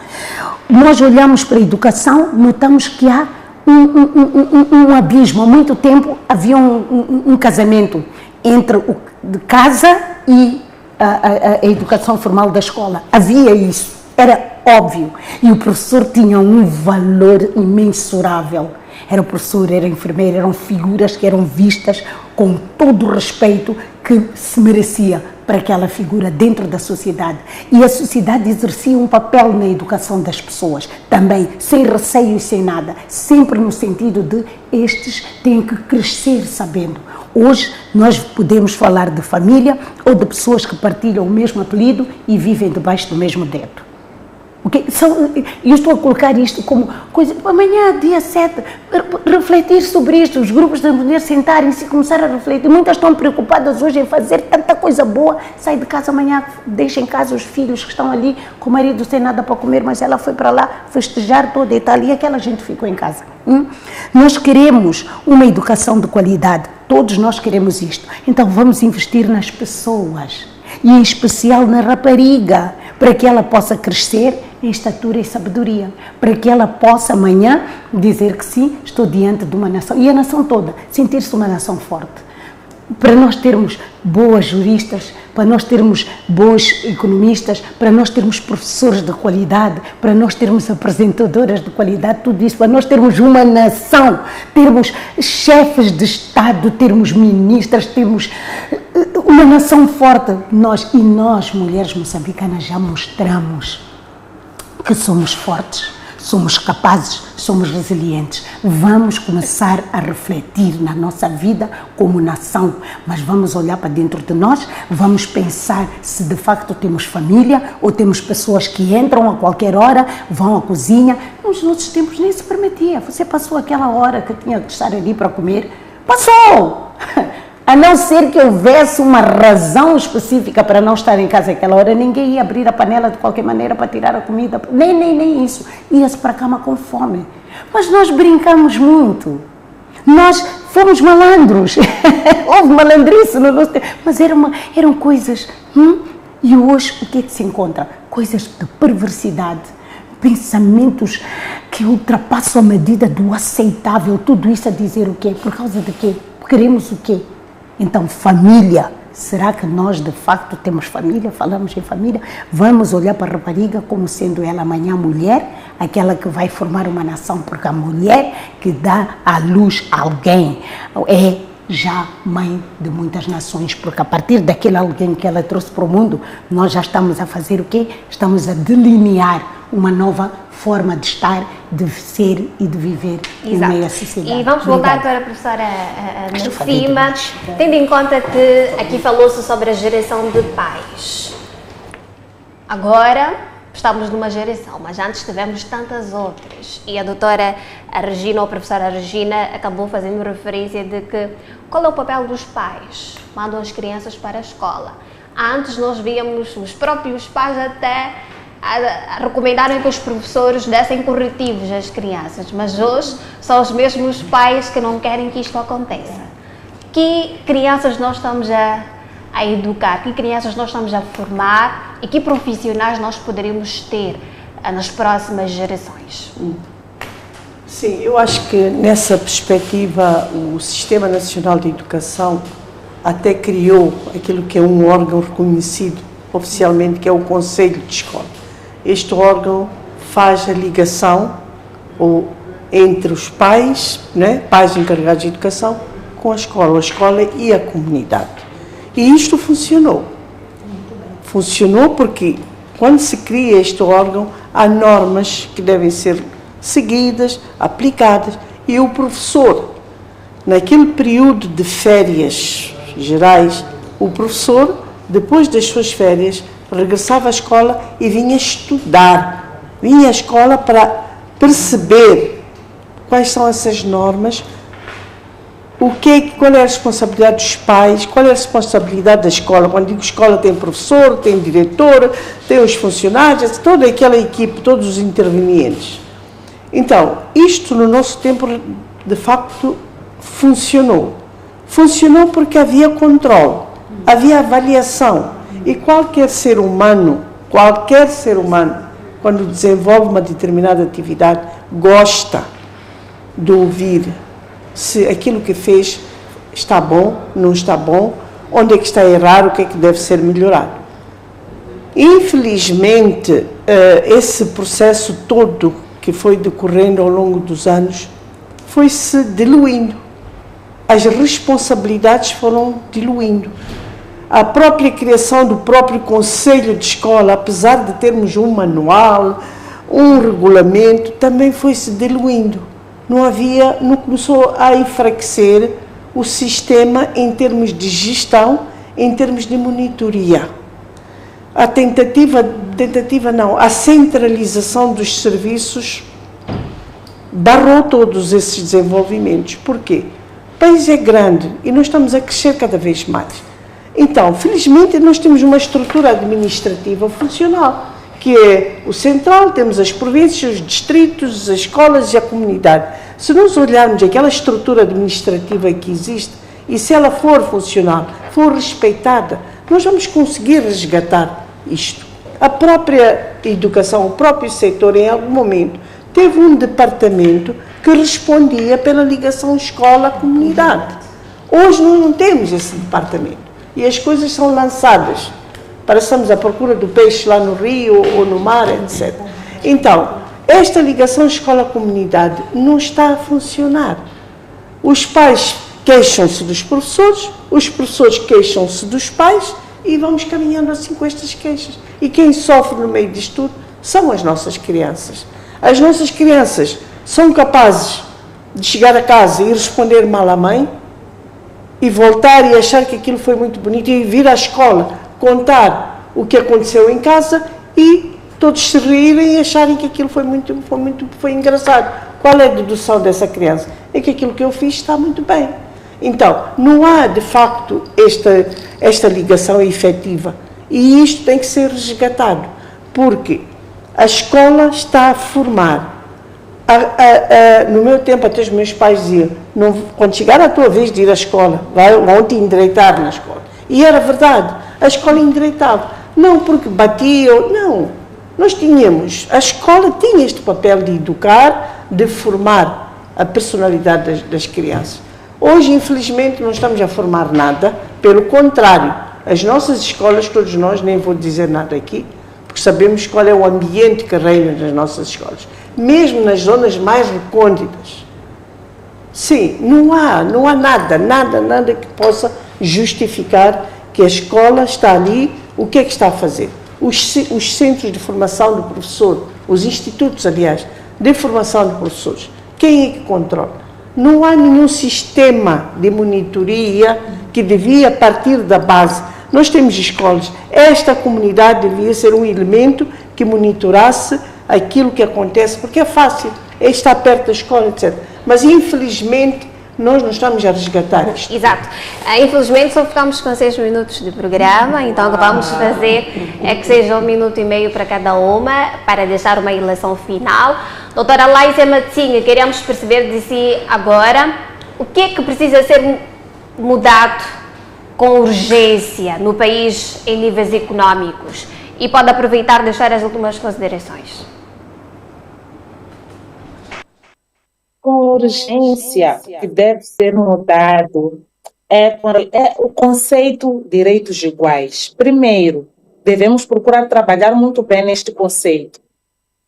Nós olhamos para a educação, notamos que há um abismo. Há muito tempo havia um casamento entre de casa e a educação formal da escola. Havia isso, era óbvio. E o professor tinha um valor imensurável. Era o professor, era a enfermeira, eram figuras que eram vistas com todo o respeito que se merecia para aquela figura dentro da sociedade. E a sociedade exercia um papel na educação das pessoas, também, sem receio e sem nada, sempre no sentido de estes têm que crescer sabendo. Hoje nós podemos falar de família ou de pessoas que partilham o mesmo apelido e vivem debaixo do mesmo teto. Okay? Eu estou a colocar isto como coisa, amanhã, dia 7, refletir sobre isto, os grupos de mulheres sentarem-se e começar a refletir. Muitas estão preocupadas hoje em fazer tanta coisa boa, sai de casa amanhã, deixa em casa os filhos que estão ali com o marido sem nada para comer, mas ela foi para lá festejar toda e tal, e aquela gente ficou em casa. Nós queremos uma educação de qualidade, todos nós queremos isto, então vamos investir nas pessoas, e em especial na rapariga, para que ela possa crescer em estatura e sabedoria, para que ela possa amanhã dizer que sim, estou diante de uma nação, e a nação toda, sentir-se uma nação forte. Para nós termos boas juristas, para nós termos bons economistas, para nós termos professores de qualidade, para nós termos apresentadoras de qualidade, tudo isso, para nós termos uma nação, termos chefes de Estado, termos ministras, termos uma nação forte. Nós, mulheres moçambicanas, já mostramos que somos fortes, somos capazes, somos resilientes. Vamos começar a refletir na nossa vida como nação, mas vamos olhar para dentro de nós, vamos pensar se de facto temos família ou temos pessoas que entram a qualquer hora, vão à cozinha. Nos nossos tempos nem se permitia. Você passou aquela hora que tinha que estar ali para comer, passou! A não ser que houvesse uma razão específica para não estar em casa àquela hora, ninguém ia abrir a panela de qualquer maneira para tirar a comida, nem isso. Ia-se para a cama com fome. Mas nós brincamos muito. Nós fomos malandros. Houve malandrice no nosso tempo. Mas eram coisas... E hoje o que é que se encontra? Coisas de perversidade, pensamentos que ultrapassam a medida do aceitável. Tudo isso a dizer o quê? Por causa de quê? Queremos o quê? Então, família. Será que nós, de facto, temos família? Falamos em família? Vamos olhar para a rapariga como sendo ela amanhã mulher, aquela que vai formar uma nação, porque a mulher que dá à luz a alguém é já mãe de muitas nações, porque a partir daquele alguém que ela trouxe para o mundo, nós já estamos a fazer o quê? Estamos a delinear uma nova forma de estar, de ser e de viver em meio à sociedade. E vamos voltar para a professora Nacima, tendo em conta que aqui falou-se sobre a geração de pais. Agora estamos numa geração, mas antes tivemos tantas outras. E a doutora Regina, ou a professora Regina, acabou fazendo referência de que qual é o papel dos pais? Mandam as crianças para a escola. Antes nós víamos os próprios pais até a recomendarem que os professores dessem corretivos às crianças, mas hoje são os mesmos pais que não querem que isto aconteça. Que crianças nós estamos a educar, que crianças nós estamos a formar e que profissionais nós poderíamos ter nas próximas gerações? Sim, eu acho que nessa perspectiva o Sistema Nacional de Educação até criou aquilo que é um órgão reconhecido oficialmente, que é o Conselho de Escola. Este órgão faz a ligação entre os pais, né, pais encarregados de educação, com a escola e a comunidade. E isto funcionou. Funcionou porque quando se cria este órgão, há normas que devem ser seguidas, aplicadas, e o professor, naquele período de férias gerais, o professor, depois das suas férias, regressava à escola e vinha estudar, vinha à escola para perceber quais são essas normas, qual é a responsabilidade dos pais, qual é a responsabilidade da escola. Quando digo escola, tem professor, tem diretor, tem os funcionários, toda aquela equipe, todos os intervenientes. Então, isto no nosso tempo, de facto, funcionou. Funcionou porque havia controle, havia avaliação. E qualquer ser humano, quando desenvolve uma determinada atividade, gosta de ouvir se aquilo que fez está bom, não está bom, onde é que está errado, o que é que deve ser melhorado. Infelizmente, esse processo todo que foi decorrendo ao longo dos anos foi-se diluindo. As responsabilidades foram diluindo. A própria criação do próprio conselho de escola, apesar de termos um manual, um regulamento, também foi-se diluindo. Não começou a enfraquecer o sistema em termos de gestão, em termos de monitoria. A centralização dos serviços barrou todos esses desenvolvimentos. Por quê? O país é grande e nós estamos a crescer cada vez mais. Então, felizmente, nós temos uma estrutura administrativa funcional, que é o central, temos as províncias, os distritos, as escolas e a comunidade. Se nós olharmos aquela estrutura administrativa que existe, e se ela for funcional, for respeitada, nós vamos conseguir resgatar isto. A própria educação, o próprio setor, em algum momento, teve um departamento que respondia pela ligação escola-comunidade. Hoje nós não temos esse departamento. E as coisas são lançadas. Parecemos à procura do peixe lá no rio ou no mar, etc. Então, esta ligação escola-comunidade não está a funcionar. Os pais queixam-se dos professores, os professores queixam-se dos pais e vamos caminhando assim com estas queixas. E quem sofre no meio disto tudo são as nossas crianças. As nossas crianças são capazes de chegar a casa e responder mal à mãe e voltar e achar que aquilo foi muito bonito e vir à escola contar o que aconteceu em casa e todos se rirem e acharem que aquilo foi engraçado. Qual é a dedução dessa criança? É que aquilo que eu fiz está muito bem. Então, não há de facto esta ligação efetiva e isto tem que ser resgatado, porque a escola está a formar. No meu tempo, até os meus pais diziam, quando chegar a tua vez de ir à escola, vão te endireitar na escola. E era verdade, a escola endireitava. Não porque batia, não. A escola tinha este papel de educar, de formar a personalidade das crianças. Hoje, infelizmente, não estamos a formar nada, pelo contrário, as nossas escolas, todos nós, nem vou dizer nada aqui, porque sabemos qual é o ambiente que reina nas nossas escolas. Mesmo nas zonas mais recônditas. Sim, não há nada que possa justificar que a escola está ali, o que é que está a fazer? Os centros de formação do professor, os institutos, aliás, de formação de professores, quem é que controla? Não há nenhum sistema de monitoria que devia partir da base. Nós temos escolas, esta comunidade devia ser um elemento que monitorasse aquilo que acontece, porque é fácil, é estar perto da escola, etc. Mas, infelizmente, nós não estamos a resgatar isto. Exato. Infelizmente, só ficamos com 6 minutos de programa, então o que vamos fazer é que seja 1 minuto e meio para cada uma, para deixar uma eleição final. Doutora Laísia Matzinha, queríamos perceber de si agora o que é que precisa ser mudado com urgência no país em níveis económicos. E pode aproveitar e deixar as últimas considerações. Com urgência que deve ser mudado é o conceito de direitos iguais. Primeiro, devemos procurar trabalhar muito bem neste conceito.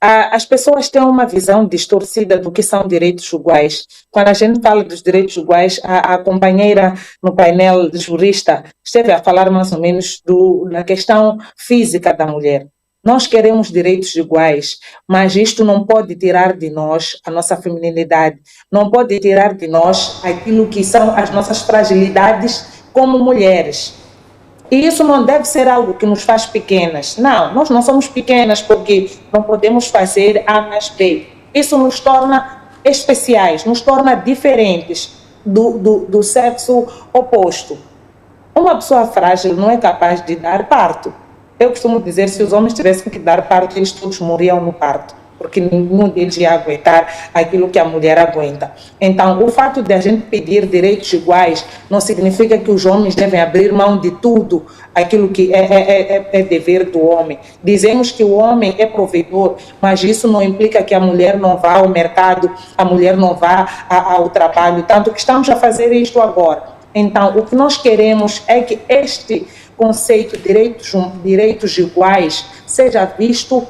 As pessoas têm uma visão distorcida do que são direitos iguais. Quando a gente fala dos direitos iguais, a companheira no painel jurista esteve a falar mais ou menos da questão física da mulher. Nós queremos direitos iguais, mas isto não pode tirar de nós a nossa feminilidade, não pode tirar de nós aquilo que são as nossas fragilidades como mulheres. E isso não deve ser algo que nos faz pequenas. Não, nós não somos pequenas porque não podemos fazer A mais B. Isso nos torna especiais, nos torna diferentes do sexo oposto. Uma pessoa frágil não é capaz de dar parto. Eu costumo dizer, se os homens tivessem que dar parto, eles todos morriam no parto. porque nenhum deles ia aguentar aquilo que a mulher aguenta. Então, o fato de a gente pedir direitos iguais não significa que os homens devem abrir mão de tudo aquilo que é dever do homem. Dizemos que o homem é provedor, mas isso não implica que a mulher não vá ao mercado, a mulher não vá ao trabalho, tanto que estamos a fazer isto agora. Então, o que nós queremos é que este conceito de direitos iguais seja visto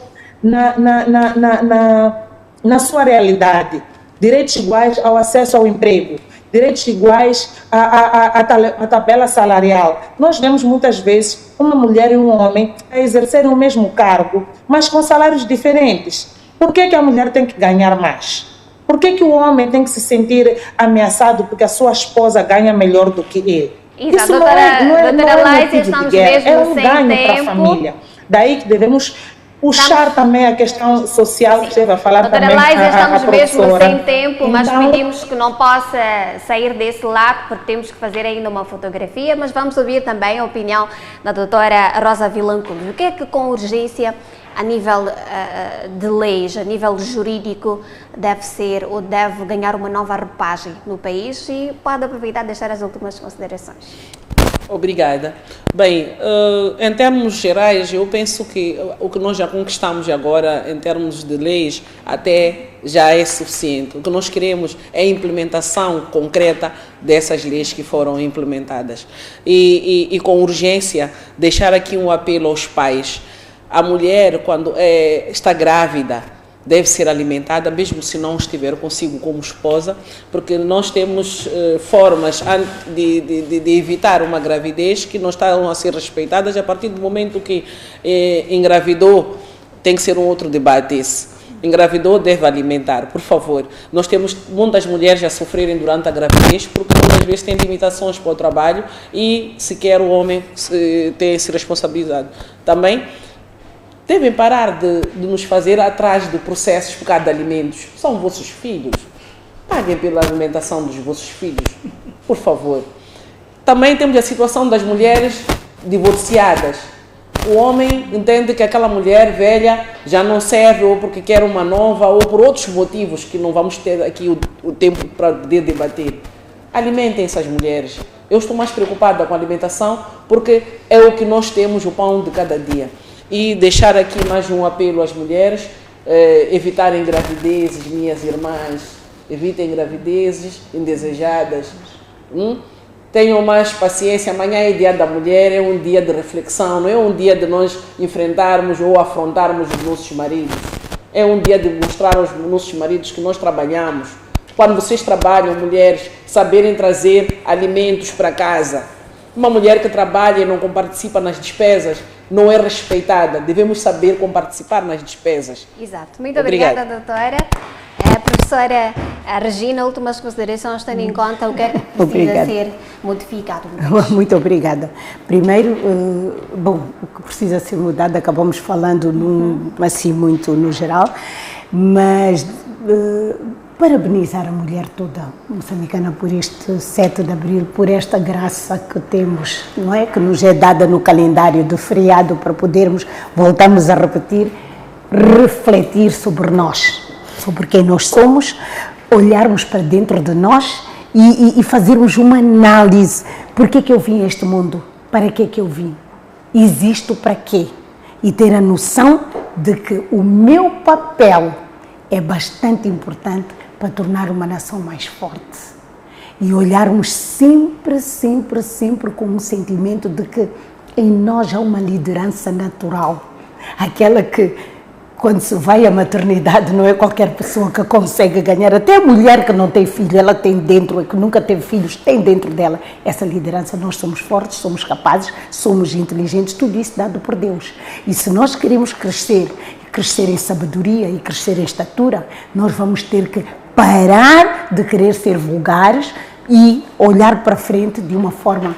na sua realidade. Direitos iguais ao acesso ao emprego, direitos iguais à tabela salarial. Nós vemos muitas vezes uma mulher e um homem a exercerem o mesmo cargo, mas com salários diferentes. Por que a mulher tem que ganhar mais? Por que o homem tem que se sentir ameaçado porque a sua esposa ganha melhor do que ele? Exato, Isso não é Láisia, motivo de guerra, é um ganho para a família. Daí que devemos puxar também a questão social, que você vai falar doutora também. Láisia, estamos mesmo sem tempo, então, mas pedimos que não possa sair desse lado, porque temos que fazer ainda uma fotografia, mas vamos ouvir também a opinião da doutora Rosa Vilanculos. O que é que com urgência, a nível de leis, a nível jurídico, deve ser ou deve ganhar uma nova roupagem no país? E pode aproveitar e deixar as últimas considerações. Obrigada. Bem, em termos gerais, eu penso que o que nós já conquistamos agora, em termos de leis, até já é suficiente. O que nós queremos é a implementação concreta dessas leis que foram implementadas. E com urgência, deixar aqui um apelo aos pais. A mulher, quando está grávida, deve ser alimentada, mesmo se não estiver consigo como esposa, porque nós temos formas de evitar uma gravidez que não estão a ser respeitadas. A partir do momento que engravidou, tem que ser um outro debate esse. Engravidou, deve alimentar, por favor. Nós temos muitas mulheres a sofrerem durante a gravidez, porque muitas vezes têm limitações para o trabalho e sequer o homem tem essa responsabilidade. Também devem parar de nos fazer atrás de processos por causa de alimentos. São vossos filhos. Paguem pela alimentação dos vossos filhos, por favor. Também temos a situação das mulheres divorciadas. O homem entende que aquela mulher velha já não serve, ou porque quer uma nova, ou por outros motivos que não vamos ter aqui o tempo para poder debater. Alimentem essas mulheres. Eu estou mais preocupada com a alimentação porque é o que nós temos, o pão de cada dia. E deixar aqui mais um apelo às mulheres, evitarem gravidezes, minhas irmãs, evitem gravidezes indesejadas. Tenham mais paciência, amanhã é dia da mulher, é um dia de reflexão, não é um dia de nós enfrentarmos ou afrontarmos os nossos maridos. É um dia de mostrar aos nossos maridos que nós trabalhamos. Quando vocês trabalham, mulheres, saberem trazer alimentos para casa. Uma mulher que trabalha e não participa nas despesas não é respeitada. Devemos saber como participar nas despesas. Exato. Muito obrigada, doutora. A professora Regina, últimas considerações, tendo em conta o que é que precisa ser modificado. Muito obrigada. Primeiro, o que precisa ser mudado, acabamos falando assim muito no geral, mas parabenizar a mulher toda moçambicana por este 7 de abril, por esta graça que temos, não é? Que nos é dada no calendário de feriado para podermos, voltamos a repetir, refletir sobre nós, sobre quem nós somos, olharmos para dentro de nós e fazermos uma análise. Por que eu vim a este mundo? Para que eu vim? Existo para quê? E ter a noção de que o meu papel é bastante importante para tornar uma nação mais forte. E olharmos sempre com um sentimento de que em nós há uma liderança natural. Aquela que, quando se vai à maternidade, não é qualquer pessoa que consegue ganhar. Até a mulher que não tem filho, ela tem dentro, que nunca teve filhos, tem dentro dela essa liderança. Nós somos fortes, somos capazes, somos inteligentes, tudo isso dado por Deus. E se nós queremos crescer em sabedoria e crescer em estatura, nós vamos ter que parar de querer ser vulgares e olhar para frente de uma forma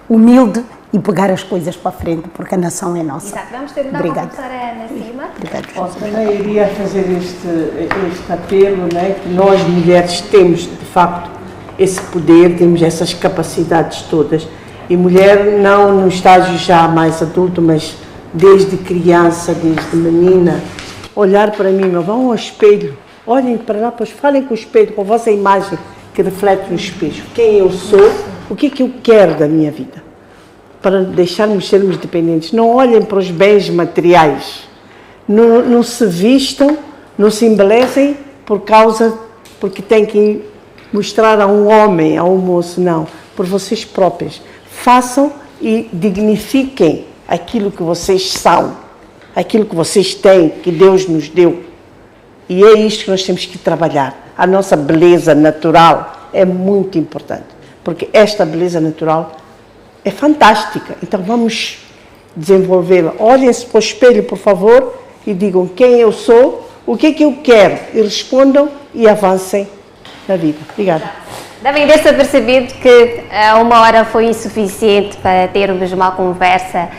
humilde e pegar as coisas para frente, porque a nação é nossa. Exato. Vamos terminar com a professora Nassima. Obrigada. Também iria fazer este apelo, né, que nós mulheres temos, de facto, esse poder, temos essas capacidades todas. E mulher não no estágio já mais adulto, mas desde criança, desde menina, olhar para mim, mas vão ao espelho, olhem para lá, pois falem com o espelho, com a vossa imagem que reflete no espelho. Quem eu sou, o que é que eu quero da minha vida, para deixarmos sermos dependentes. Não olhem para os bens materiais, não se vistam, não se embelecem porque têm que mostrar a um homem, a um moço, não, por vocês próprios. Façam e dignifiquem aquilo que vocês são, aquilo que vocês têm, que Deus nos deu. E é isto que nós temos que trabalhar. A nossa beleza natural é muito importante, porque esta beleza natural é fantástica. Então vamos desenvolvê-la. Olhem-se para o espelho, por favor, e digam quem eu sou, o que é que eu quero, e respondam e avancem na vida. Obrigada. Devem ter-se percebido que 1 hora foi insuficiente para termos uma conversa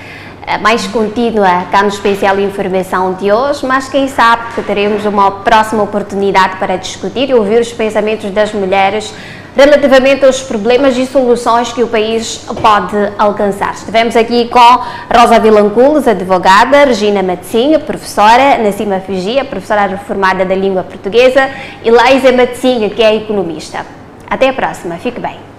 mais contínua cá no Especial Informação de hoje, mas quem sabe que teremos uma próxima oportunidade para discutir e ouvir os pensamentos das mulheres relativamente aos problemas e soluções que o país pode alcançar. Estivemos aqui com Rosa Vilanculos, advogada, Regina Matzinha, professora, Nassima Figia, professora reformada da língua portuguesa, e Laísa Matzinha, que é economista. Até a próxima, fique bem.